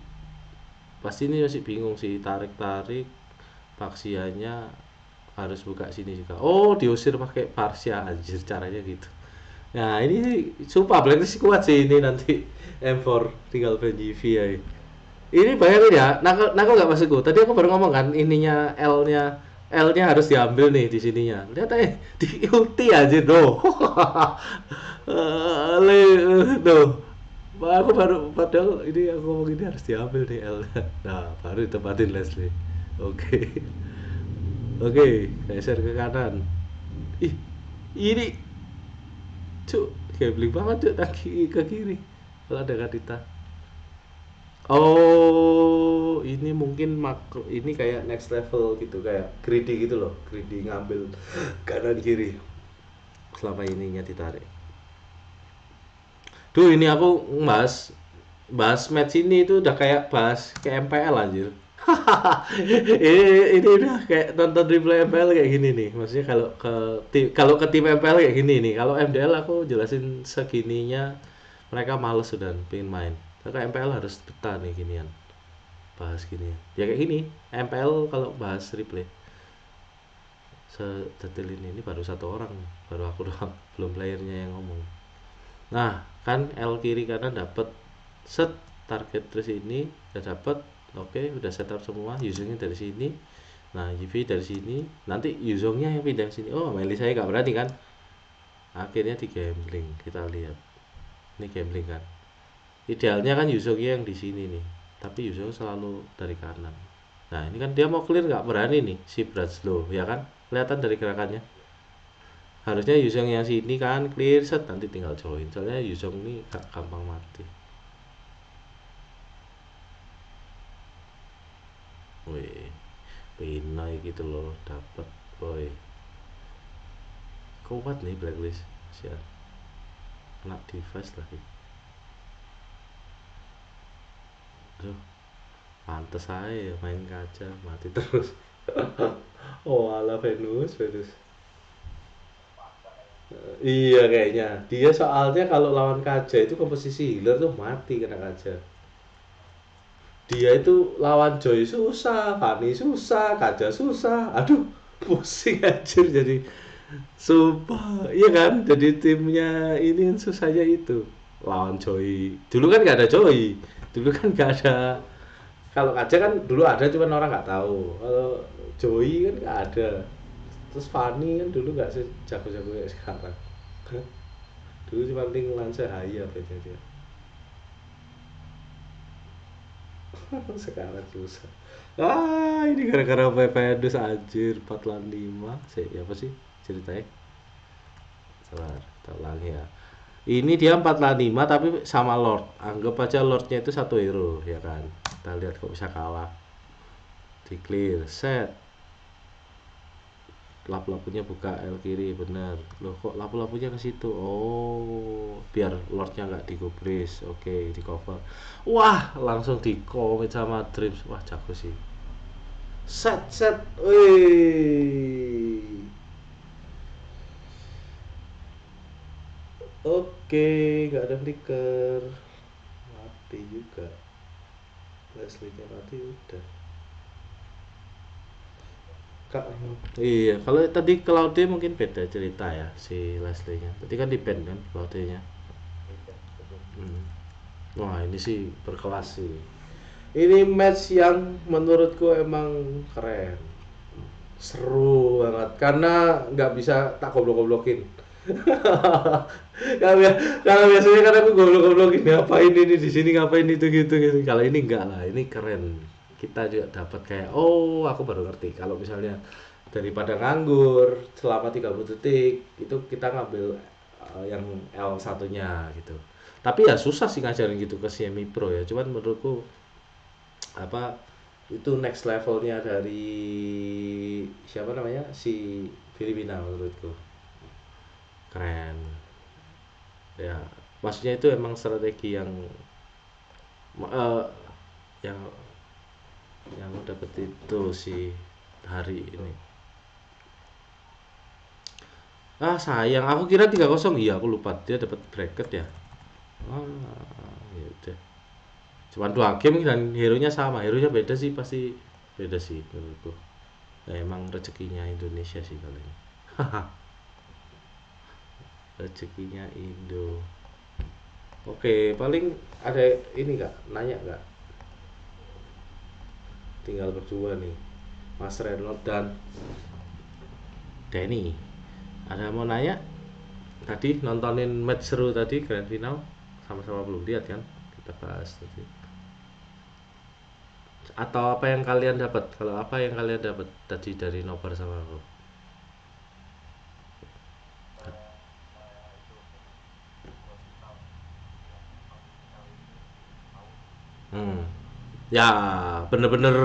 S1: ini masih bingung sih, tarik Paksianya harus buka sini juga. Oh, diusir pakai Parsia anjir caranya gitu. Nah, ini sumpah Blacklist kuat sih ini nanti M4 tinggal ban GV ya. Ini bayangin ya, nakal nggak maksudku. Tadi aku baru ngomong kan, ininya L-nya harus diambil nih di sininya. Lihat aja di ulti aja doh. Doh. Aku baru padahal ini aku ngomong ini harus diambil nih L-nya. Nah, baru ditempatin Leslie. Oke. Oke, geser ke kanan. Ih, ini cuk, gambling banget cuk ke kiri. Kalau ada Kadita. Oh, ini mungkin makro ini kayak next level gitu, kayak greedy gitu loh, greedy ngambil kanan kiri selama ininya ditarik. Duh, ini aku bahas match ini itu udah kayak bahas ke MPL anjir. ini udah kayak nonton replay MPL kayak gini nih. Maksudnya kalau ke tim MPL kayak gini nih. Kalau MDL aku jelasin segininya mereka males sudah pengen main. Kalau MPL harus betah nih ginian. Bahas gini ya kayak gini MPL kalau bahas replay sedetil ini baru satu orang, baru aku doang, belum playernya yang ngomong. Nah kan L kiri kanan dapat set target terus ini udah dapat. Oke, udah setup semua, Yuzongnya dari sini. Nah, UV dari sini, nanti Yuzongnya yang pindah ke sini. Oh, Meli saya nggak berani kan? Akhirnya di gambling, kita lihat. Ini gambling kan. Idealnya kan Yuzongnya yang di sini nih, tapi Yuzong selalu dari kanan. Nah, ini kan dia mau clear nggak berani nih si Brazlo, ya kan? Kelihatan dari gerakannya. Harusnya Yuzong yang sini kan clear set, nanti tinggal join. Soalnya Yuzong ini gak gampang mati. Wih, Pinoy gitu loh, dapat. Woi, kuat nih blacklist. Siap, kena device lagi. Aduh, pantes aja main kaca mati terus. Oh, ala Venus, Venus. Iya kayaknya. Dia soalnya kalau lawan kaca itu komposisi healer tuh mati kena kaca. Dia itu lawan Joy susah, Fanny susah, kaca susah. Aduh, pusing anjir jadi. Sumpah, iya kan? Jadi timnya ini kan susahnya itu lawan Joy. Dulu kan nggak ada Joy. Dulu kan nggak ada. Kalau kaca kan dulu ada cuman orang nggak tahu. Kalau Joy kan nggak ada. Terus Fanny kan dulu nggak sejago-jago kayak sekarang. Dulu cuma ting lansia haya bedanya dia. Sekarang susah. Ini gara-gara Pepedus anjir 4 5. Ya apa sih ceritanya? Sabar, kita ulangi ya. Ini dia 4 5 tapi sama Lord. Anggap aja Lordnya itu satu hero ya kan. Kita lihat kok bisa kalah. Di clear set. Lapu-lapunya buka L kiri bener. Loh kok lapu-lapunya ke situ? Oh, biar Lordnya nggak digubris. Oke, di cover. Wah, langsung di komit sama Dreams. Wah, jago sih. Set set. Wih. Oke, nggak ada flicker. Mati juga. Leslie-nya mati udah. Kak, iya, kalau tadi Claude mungkin beda cerita ya si Leslie-nya. Tadi kan di band kan Claude-nya. Hmm. Wah, ini sih berkelas sih. Ini match yang menurutku emang keren. Seru banget karena nggak bisa tak goblok-goblokin. Kalau biasanya kan aku goblok-goblokin ngapain ini di sini ngapain itu gitu gitu. Kalau ini enggak lah, ini keren. Kita juga dapat kayak oh aku baru ngerti kalau misalnya daripada nganggur selama 30 detik itu kita ngambil yang L satunya gitu. Tapi ya susah sih ngajarin gitu ke semi pro ya. Cuman menurutku apa itu next levelnya dari siapa namanya si Filipina menurutku keren ya, maksudnya itu emang strategi eh, yang yang dapet itu sih hari ini. Sayang aku kira 3-0, iya aku lupa dia dapat bracket ya. Ya udah, cuman 2 game dan hero nya sama, hero nya beda sih, pasti beda sih menurutku. Nah, emang rezekinya Indonesia sih kalau ini. Rezekinya Indo. Oke, paling ada ini nggak? Nanya nggak? Tinggal berdua nih, Mas Renot dan Denny. Ada mau nanya? Tadi nontonin match seru tadi grand final, sama-sama belum lihat kan? Kita bahas tadi. Atau apa yang kalian dapat? Kalau apa yang kalian dapat tadi dari Nobar sama aku? Hmm. Ya, bener-bener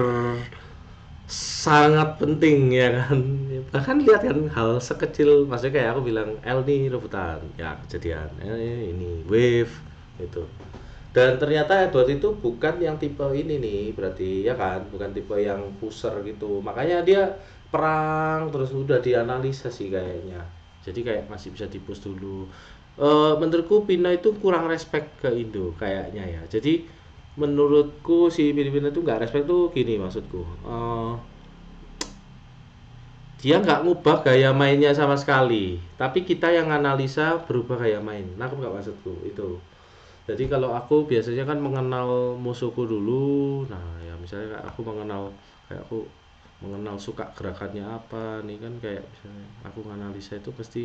S1: sangat penting ya kan. Bahkan lihat kan hal sekecil, maksudnya kayak aku bilang L nih rebutan ya kejadian ini wave itu, dan ternyata Edward itu bukan yang tipe ini nih berarti ya kan, bukan tipe yang pusher gitu, makanya dia perang terus udah dianalisa sih kayaknya, jadi kayak masih bisa dipus dulu. Menurutku Pina itu kurang respect ke Indo kayaknya ya, jadi menurutku si Filipina itu nggak respect tuh gini maksudku. Dia nggak ngubah gaya mainnya sama sekali, tapi kita yang analisa berubah gaya main. Nah, aku nggak maksudku itu. Jadi kalau aku biasanya kan mengenal musuhku dulu. Nah, ya misalnya kayak aku mengenal, kayak aku mengenal suka gerakannya apa nih kan, kayak misalnya aku nganalisa itu pasti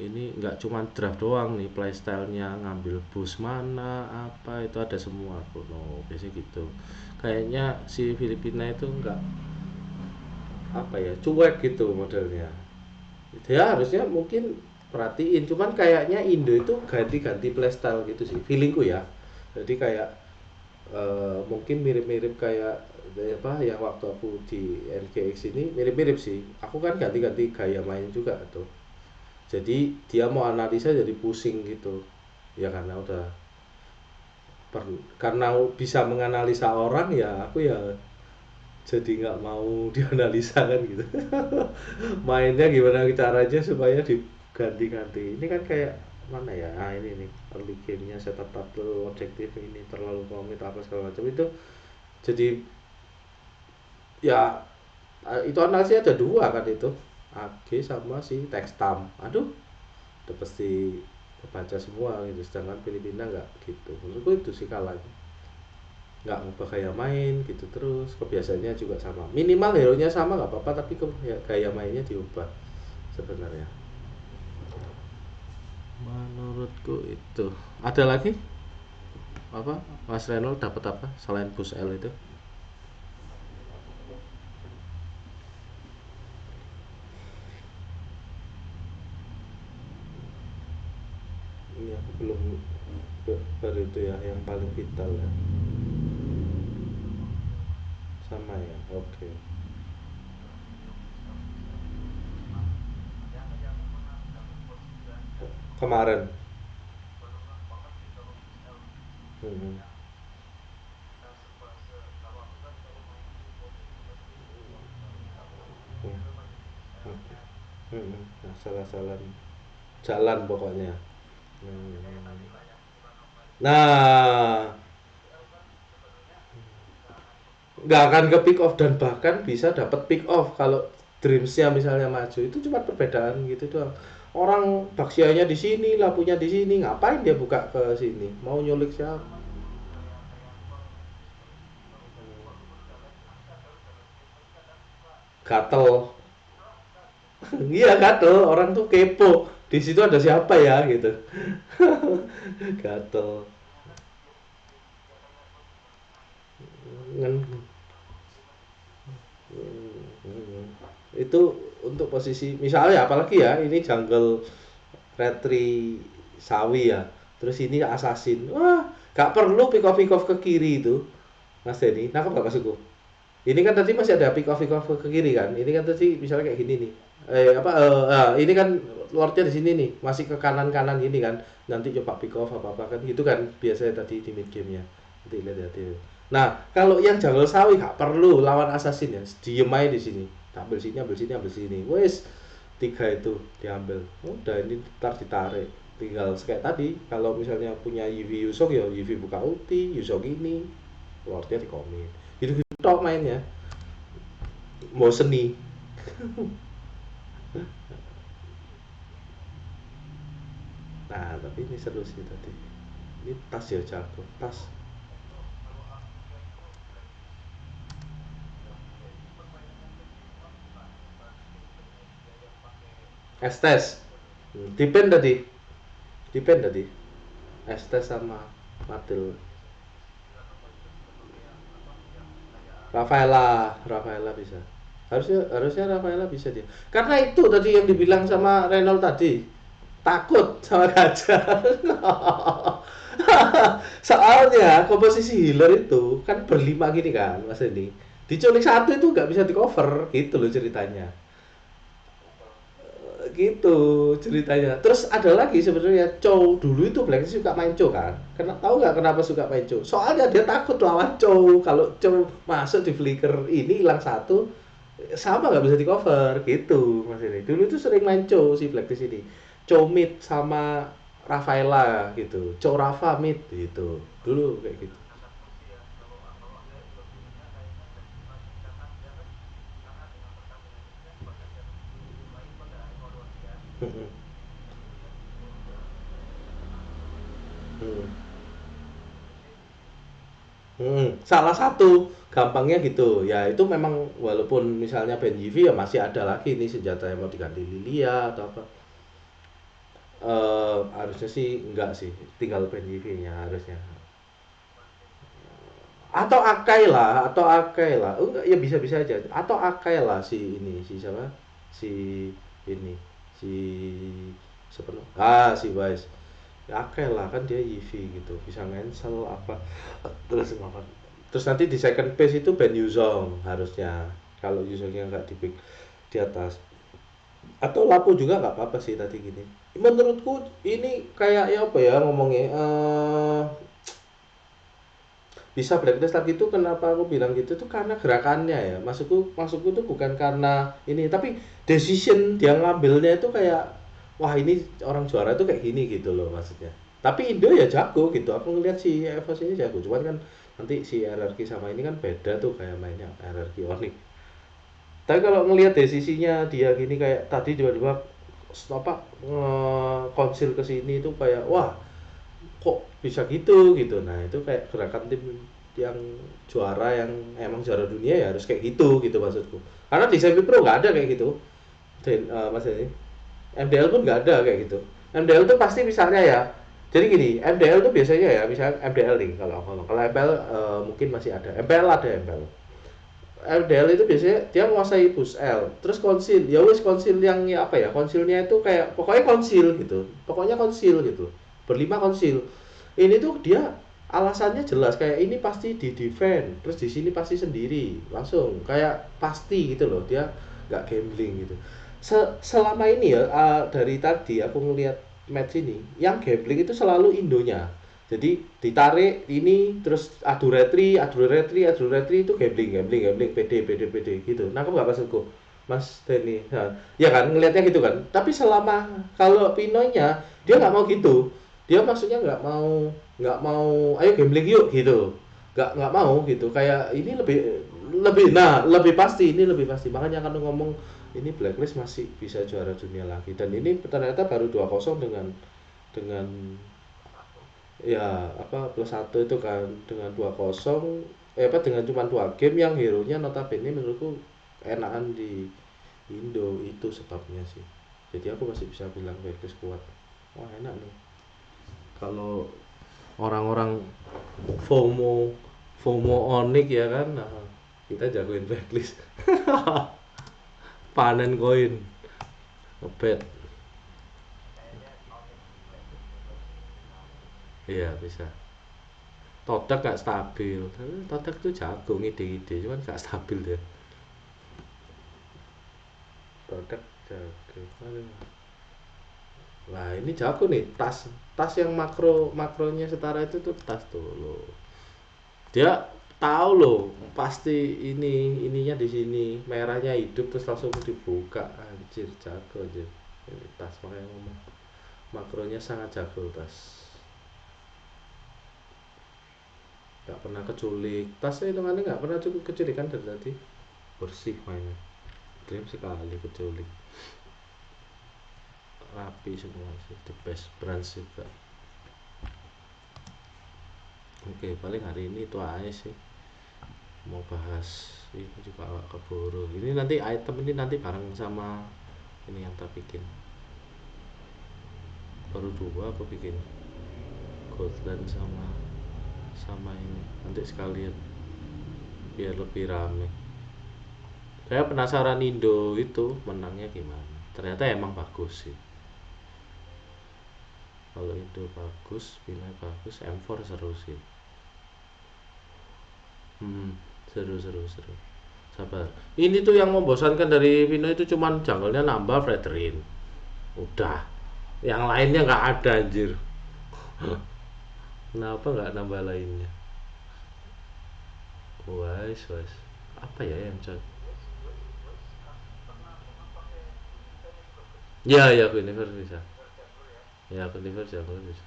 S1: ini nggak cuma draft doang nih, playstylenya ngambil boost mana apa itu ada semua aku. No, biasanya gitu. Kayaknya si Filipina itu nggak apa ya, cuek gitu modelnya. Dia harusnya mungkin perhatiin, cuman kayaknya Indo itu ganti-ganti playstyle gitu sih feelingku ya. Jadi kayak mungkin mirip-mirip kayak apa yang waktu aku di NGX ini, mirip-mirip sih. Aku kan ganti-ganti gaya main juga tuh. Jadi dia mau analisa jadi pusing gitu. Ya karena udah karena bisa menganalisa orang ya, aku ya jadi nggak mau dianalisa kan gitu. Mainnya gimana caranya supaya diganti-ganti. Ini kan kayak mana ya, ah ini nih early gamenya setup turtle objektif ini terlalu komit apa segala macam itu. Jadi ya itu analisnya ada dua kan itu, AG sama si Textam. Aduh udah pasti kebaca semua gitu, sedangkan Filipina nggak gitu. Menurutku itu sih kalahnya, nggak ngubah gaya main gitu, terus kebiasaannya juga sama, minimal hero nya sama nggak apa-apa, tapi gaya mainnya diubah sebenarnya. Menurutku itu ada lagi apa, Mas Renol dapat apa selain push L itu? Ini aku belum baru itu ya yang paling vital ya. Sama ya, oke. Kemarin. Hmm. Hmm. Hmm. Hmm. Salah-salah jalan pokoknya. Hmm. Nah, nggak akan ke pick off dan bahkan bisa dapat pick off kalau Dreamsnya misalnya maju, itu cuma perbedaan gitu doang. Orang Baxianya di sini, lampunya di sini, ngapain dia buka ke sini? Mau nyulik siapa? Gatel. Iya gatel, orang tuh kepo. Di situ ada siapa ya gitu. Gatel. Ngen- Itu untuk posisi misalnya apalagi ya, ini jungle Retri Sawi ya. Terus ini assassin. Wah, gak perlu pick off ke kiri itu. Mas Denny, nangkep gak maksudku? Ini kan tadi masih ada pick off ke kiri kan. Ini kan tadi misalnya kayak gini nih. Ini kan lordnya di sini nih, masih ke kanan-kanan gini kan. Nanti coba pick off apa-apa kan. Itu kan biasanya tadi di mid game-nya. Nanti lihat ya. Nah, kalau yang jungle sawi gak perlu lawan assassin ya. Diem aja di sini. Ambil sini, ambil sini, ambil sini. Wes, tiga itu diambil. Udah ini ntar ditarik. Tinggal kayak tadi, kalau misalnya punya Yuvi Yusok ya Yuvi buka ulti, Yusok ini, lordnya di komit. Gitu-gitu tok mainnya. Mau seni. Nah, tapi ini seru sih tadi. Ini tas ya jago, tas. Estes. Depend tadi. Depend tadi. Estes sama Matil. Rafaela bisa. Harusnya Rafaela bisa dia. Karena itu tadi yang dibilang sama Reynolds tadi. Takut sama gajah. Soalnya komposisi healer itu kan berlima gini kan Mas Edi. Diculik satu itu nggak bisa di cover gitu loh ceritanya. Gitu ceritanya. Terus ada lagi sebenarnya Chow, dulu itu Blackpink suka main Chow kan. Tahu nggak kenapa suka main Chow? Soalnya dia takut lawan Chow. Kalau Chow masuk di flicker ini hilang satu, sama nggak bisa di cover gitu Mas ini. Dulu itu sering main Chow si Blackpink ini. Chow mid sama Rafaela gitu. Chow Rafa mid gitu. Dulu kayak gitu. Salah satu gampangnya gitu. Ya itu memang walaupun misalnya band Yivi ya masih ada lagi ini senjata yang mau diganti Lilia atau apa. Harusnya sih enggak sih, tinggal band Yivi-nya harusnya. Atau Akai lah. Oh, enggak, ya bisa-bisa aja. Atau Akai lah si ini, si siapa? Si ini, si siapa? Si Wise. Ya Akai lah kan dia Yivi gitu, bisa cancel apa. Terus ngapa? Terus nanti di second base itu Ben Yuzong harusnya. Kalau Yuzongnya nggak di pick di atas. Atau Lapo juga nggak apa-apa sih tadi gini. Menurutku ini kayak ya apa ya ngomongnya bisa blacklist lagi itu kenapa aku bilang gitu tuh karena gerakannya ya maksudku tuh bukan karena ini tapi decision dia ngambilnya itu kayak wah ini orang juara tuh kayak gini gitu loh maksudnya tapi Indo ya jago gitu aku ngeliat si Evos ini jago cuman kan nanti si RRQ sama ini kan beda tuh kayak mainnya RRQ Onyx tapi kalau ngelihat desisinya dia gini kayak tadi tiba-tiba apa konsil ke sini itu kayak wah kok bisa gitu gitu nah itu kayak gerakan tim yang juara yang emang juara dunia ya harus kayak gitu maksudku karena di semi pro nggak ada kayak gitu dan mas ini MDL pun nggak ada kayak gitu MDL tuh pasti misalnya ya jadi gini MDL tuh biasanya ya misalnya MDL nih kalau aku ngomong kalau MPL mungkin masih ada MPL ada MPL MDL itu biasanya dia menguasai push L terus konsil ya wis konsil yang ya apa ya konsilnya itu kayak pokoknya konsil gitu pokoknya konsil gitu berlima konsil ini tuh dia alasannya jelas kayak ini pasti di defend terus di sini pasti sendiri langsung kayak pasti gitu loh dia nggak gambling gitu selama ini ya dari tadi aku ngelihat match ini yang gambling itu selalu Indonya jadi ditarik ini terus adu retri itu gambling pd gitu nangkep nggak maksudku Mas Denny ya kan ngelihatnya gitu kan tapi selama kalau Pinoynya dia nggak mau gitu dia maksudnya nggak mau ayo gambling yuk gitu nggak mau gitu kayak ini lebih lebih nah lebih pasti ini lebih pasti makanya kan ngomong ini Blacklist masih bisa juara dunia lagi dan ini ternyata baru 2-0 dengan ya apa plus satu itu kan dengan 2-0 apa dengan cuma 2 game yang hero nya notabene menurutku enakan di Indo itu sebabnya sih jadi aku masih bisa bilang Blacklist kuat wah enak nih kalau orang-orang FOMO FOMO Onyx ya kan nah, kita jagoin Blacklist panen koin ngebet iya bisa Todak gak stabil Todak tuh jago ngide-ngide cuman gak stabil dia Todak jago aduh nah ini jago nih tas yang makronya setara itu tuh tas tuh loh dia tahu loh pasti ininya di sini merahnya hidup terus langsung dibuka anjir jago aja ini tas makanya ngomong makronya sangat jago tas nggak pernah keculik tasnya hitungannya nggak pernah cukup keculikan dari tadi bersih mainnya dream sekali keculik rapi semua sih the best brands juga oke paling hari ini itu aja sih mau bahas ini juga agak keburu ini nanti item ini nanti bareng sama ini yang tak bikin baru 2 aku bikin Goldland sama sama ini nanti sekalian biar lebih rame saya penasaran Indo itu menangnya gimana ternyata emang bagus sih kalau Indo bagus Pinoy bagus M4 seru sih seru sabar ini tuh yang membosankan dari Pinoy itu cuman jungle-nya nambah Fredrin udah yang lainnya nggak ada anjir kenapa nggak nambah lainnya wise apa ya yang cocok ya Universe bisa ya Universe jungle bisa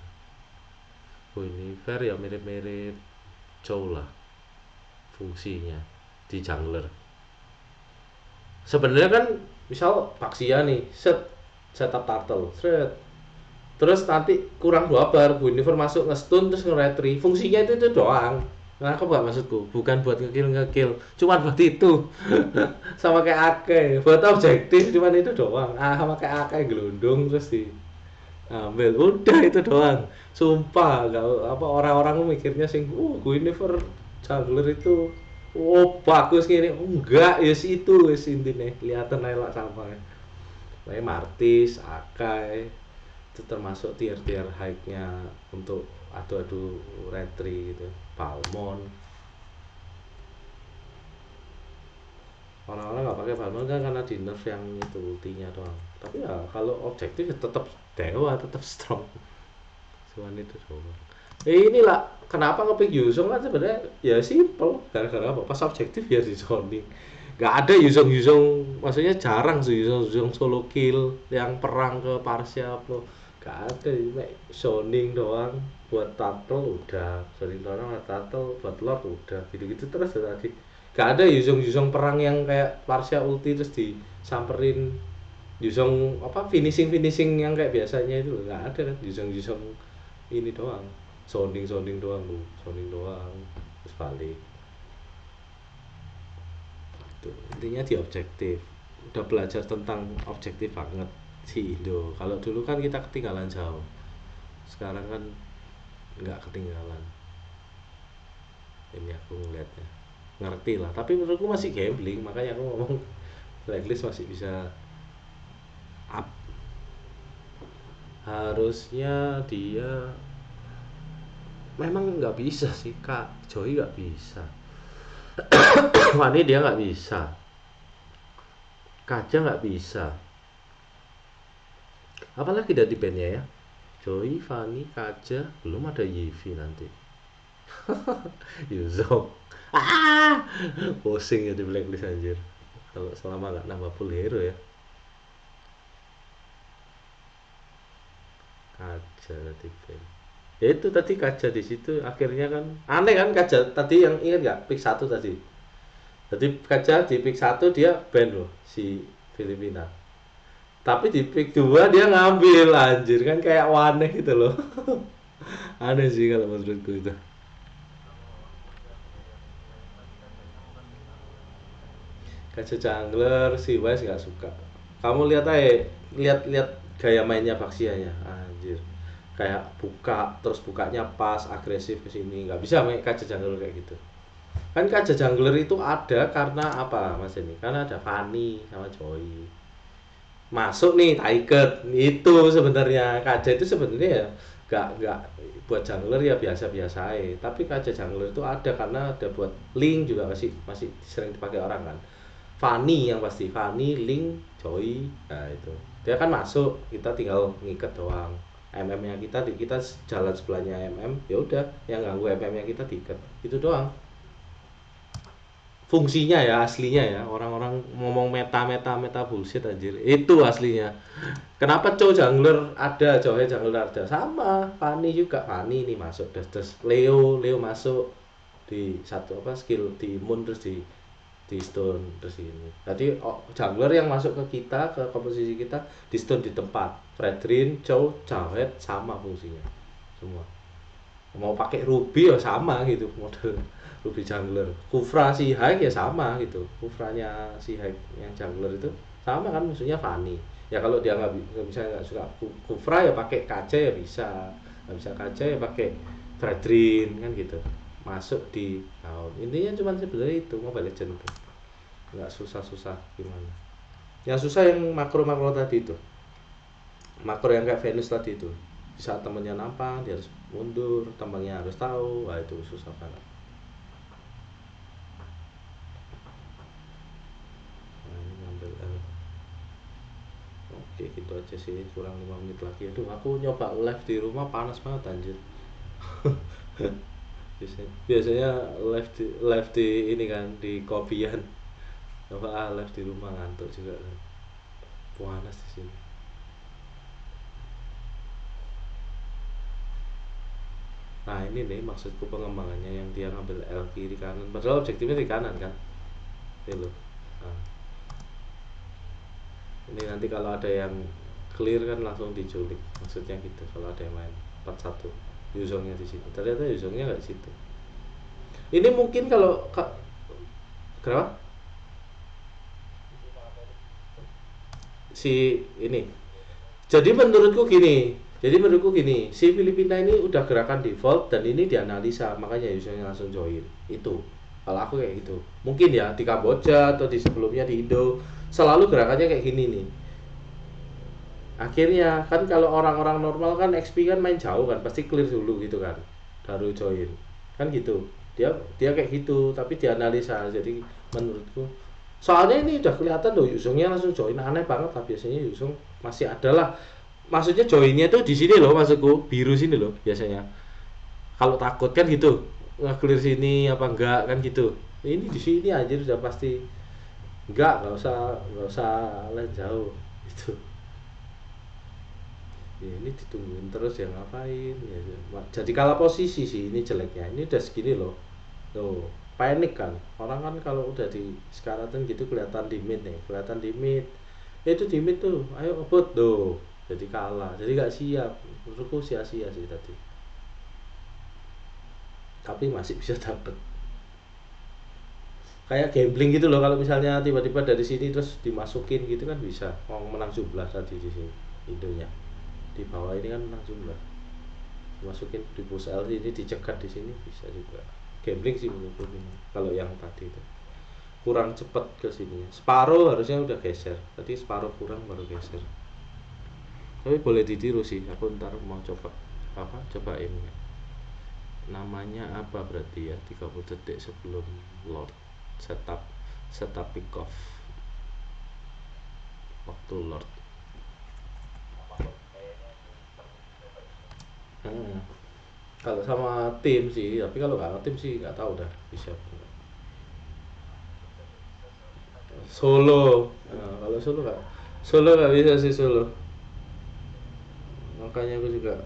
S1: Universe ya mirip-mirip Chow lah fungsinya di jungler sebenarnya kan misal Baxia nih setup turtle terus nanti kurang 2 bar Guinevere masuk nge-stun terus nge-retry fungsinya itu doang Nah, aku gak maksudku, bukan buat ngekill, cuman buat itu. Sama kayak Ake, buat objektif cuman itu doang. Sama kayak Ake gelundung terus di ambil, udah itu doang. Sumpah, gak apa orang-orang mikirnya sing, Guinevere jungler itu bagus gini. Enggak, ya itu wis intine. Kelihatan aja lah sama. Kayak Martis, Akai, itu termasuk tier-tier high-nya untuk adu-adu retri gitu. Palmon, orang-orang nggak pakai Balmond kan karena di nerf yang itu ultinya doang, tapi ya kalau objektif ya tetap dewa, tetap strong. Cuman itu doang. Inilah kenapa ngepick Yuzong kan sebenarnya ya simple, gara-gara apa, pas objektif ya di zoning. Nggak ada Yuzong, maksudnya jarang sih Yuzong solo kill yang perang ke Parsia lo. Nggak ada, zoning doang buat turtle udah, zoning doang buat turtle, buat lord udah, gitu-gitu terus ya tadi. Gak ada Yuzong perang yang kayak Parsia ulti terus disamperin Yuzong apa finishing yang kayak biasanya itu loh. Gak ada kan Yuzong ini doang, sounding doang lu, sounding doang terus balik. Tuh, intinya di objektif udah belajar tentang objektif banget si Indo. Kalau dulu kan kita ketinggalan jauh, sekarang kan nggak ketinggalan. Ini aku ngeliatnya ngerti lah, tapi menurutku masih gambling, makanya aku ngomong blacklist masih bisa up. Harusnya dia memang nggak bisa sih Kak Joy, nggak bisa. Wani dia nggak bisa, Kaja nggak bisa, apalagi dari bandnya ya. Joy, Fanny, Kaja, belum ada Yivi nanti. Yuzo. Pusing ya di blacklist anjir. Kalau selama nggak nambah full hero ya. Kaja tadi band. Ya itu tadi Kaja di situ akhirnya kan aneh kan. Kaja tadi yang ingat nggak pick satu tadi. Jadi Kaja di pick satu dia band loh si Filipina. Tapi di pick 2 dia ngambil anjir kan kayak aneh gitu loh. Aneh sih kalau menurutku itu. Kaca jungler si Wise nggak suka. Kamu lihat aja, lihat gaya mainnya Vaxianya, anjir. Kayak buka, terus bukanya pas, agresif ke sini. Nggak bisa main kaca jungler kayak gitu. Kan kaca jungler itu ada karena apa, Mas ini? Karena ada Fanny sama Joy. Masuk nih Tiger, itu sebenarnya kaca itu sebenarnya ya nggak buat jungler ya biasa-biasa aja. Tapi kaca jungler itu ada karena ada buat link juga, masih masih sering dipakai orang kan. Fanny yang pasti, Fanny, Link, Joy, nah itu dia kan masuk, kita tinggal ngikat doang. MM-nya kita jalan sebelahnya MM, ya udah yang ganggu MM-nya kita diikat, itu doang fungsinya ya, aslinya ya. Orang-orang ngomong meta bullshit anjir, itu aslinya. Kenapa Chow jungler ada, Chow jungler ada, sama Fanny juga. Fanny ini masuk terus Leo masuk di satu apa skill di imun, terus di stone terus ini. Tadi jungler yang masuk ke kita, ke komposisi kita, di stone di tempat. Fredrin, Chow, Jawet sama fungsinya semua. Mau pakai Ruby ya sama gitu model. Ruby jungler. Kufra si High ya sama gitu. Kufranya si High yang jungler itu sama kan musuhnya Fanny. Ya kalau dia nggak bisa, nggak suka Kufra ya pakai kaca ya bisa. Nggak bisa kaca ya pakai Fredrin kan gitu. Masuk di intinya cuman sebenarnya itu Mobile Legends tuh. Nggak susah-susah gimana. Yang susah yang makro-makro tadi itu. Makro yang kayak Venus tadi itu. Di saat temennya nampang dia harus mundur, temannya harus tahu, wah itu susah banget. Nah, ini ngambil L. Oke gitu aja sih, kurang 5 menit lagi. Aduh aku nyoba live di rumah panas banget anjir. biasanya live di ini kan di kopian. Coba live di rumah ngantuk juga kan. Panas di sini. Nah ini nih maksudku pengembangannya, yang dia ngambil L kiri kanan, padahal objektifnya di kanan kan. Ini loh. Nah, ini nanti kalau ada yang clear kan langsung diculik, maksudnya gitu. Kalau ada yang main 41 Yuzongnya di situ, ternyata Yuzongnya nggak di situ. Ini mungkin kalau kenapa si ini. Jadi menurutku gini, si Filipina ini udah gerakan default dan ini dianalisa, makanya usernya langsung join. Itu. Kalau aku kayak gitu. Mungkin ya di Kamboja atau di sebelumnya di Indo selalu gerakannya kayak gini nih. Akhirnya kan kalau orang-orang normal kan XP kan main jauh kan, pasti clear dulu gitu kan. Baru join. Kan gitu. Dia dia kayak gitu, tapi dianalisa. Jadi menurutku soalnya ini udah kelihatan loh Yusungnya langsung join, aneh banget lah biasanya Yusung masih ada lah, maksudnya joinnya tuh di sini loh, maksudku biru sini loh biasanya. Kalau takut kan gitu, nge-clear sini apa enggak kan gitu. Ini di sini aja udah pasti enggak, nggak usah lain jauh itu. Ya, ini ditungguin terus ya ngapain ya, jadi kalah posisi sih ini jeleknya. Ini udah segini loh, tuh panik kan orang kan kalau udah di sekarang gitu kelihatan di mid nih, kelihatan di mid. Itu di mid tuh ayo ngebut tuh, jadi kalah, jadi nggak siap. Menurutku sia-sia sih tadi, tapi masih bisa dapet. Kayak gambling gitu loh, kalau misalnya tiba-tiba dari sini terus dimasukin gitu kan bisa mau menang jumlah tadi di sini. Indonya di bawah ini kan menang jumlah, dimasukin di push L ini dicegat di sini bisa juga. Gambling sih menurutku ini kalau yang tadi itu kurang cepet ke sini. Separuh harusnya udah geser, tadi separuh kurang baru geser. Tapi boleh ditiru sih, aku ntar mau coba apa, cobain namanya apa berarti ya, 30 detik sebelum Lord, setup setup pick off waktu Lord. Hmm. Kalau sama tim sih, tapi kalau nggak tim sih nggak tahu dah bisa apa nggak. Solo. Nah, kalau solo nggak bisa sih solo. Makanya aku juga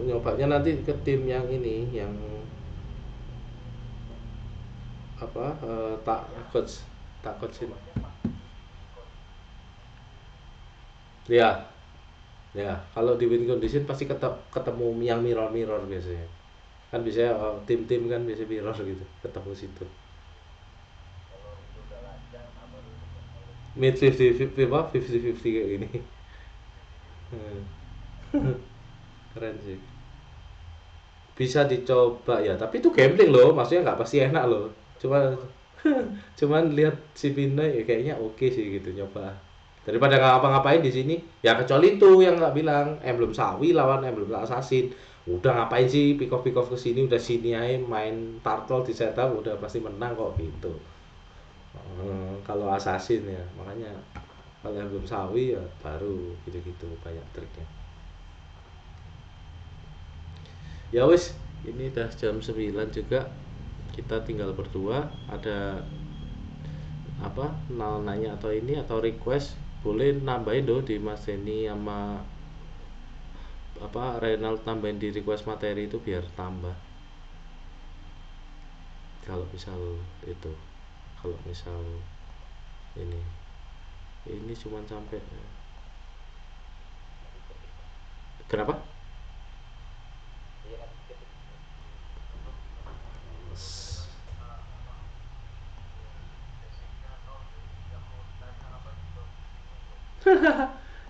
S1: nyobanya nanti ke tim yang ini, yang apa, coach tak coachin. Ya, ya. Kalau di win condition pasti ketemu yang mirror mirror biasanya. Kan biasanya tim-tim kan biasa mirror gitu, ketemu situ. Mid 50-50 apa 50-50 kayak gini. Hmm. Keren sih. Bisa dicoba ya, tapi itu gambling loh, maksudnya nggak pasti enak loh. Cuma cuman lihat si Pinoy ya kayaknya oke sih gitu nyoba. Daripada nggak ngapa-ngapain di sini, ya kecuali itu yang nggak bilang emblem sawi lawan emblem assassin. Udah ngapain sih pick off ke sini, udah sini aja main turtle di setup udah pasti menang kok gitu. Kalau assassin ya, makanya kalau emblem sawi ya baru gitu-gitu banyak triknya. Ya wis, ini udah jam 9 juga. Kita tinggal berdua. Ada apa? Nanya atau ini atau request boleh nambahin dong di Mas Denny sama apa Renald, tambahin di request materi itu biar tambah. Kalau misal itu, kalau misal ini cuman sampai kenapa?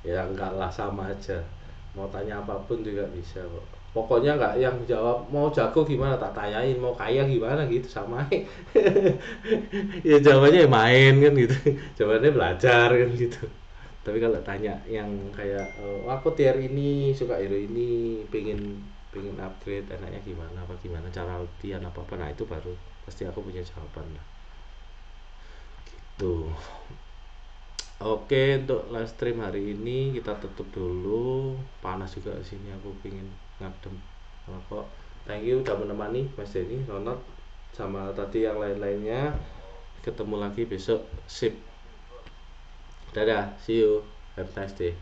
S1: Ya enggak lah, sama aja. Mau tanya apapun juga bisa kok. Pokoknya nggak yang jawab mau jago gimana tak tanyain, mau kaya gimana gitu sama aja. Ya jawabannya ya main kan gitu. Jawabannya belajar kan gitu. Tapi kalau tanya yang kayak aku tier ini suka hero ini, pengen pengen upgrade enaknya gimana apa gimana cara latihan apa apa, nah itu baru pasti aku punya jawaban lah gitu. Oke, untuk live stream hari ini kita tutup dulu. Panas juga di sini, aku pengen ngadem rokok. Thank you udah menemani Mas Denny, Ronald, sama tadi yang lain-lainnya. Ketemu lagi besok. Sip. Dadah, see you. Have a nice day.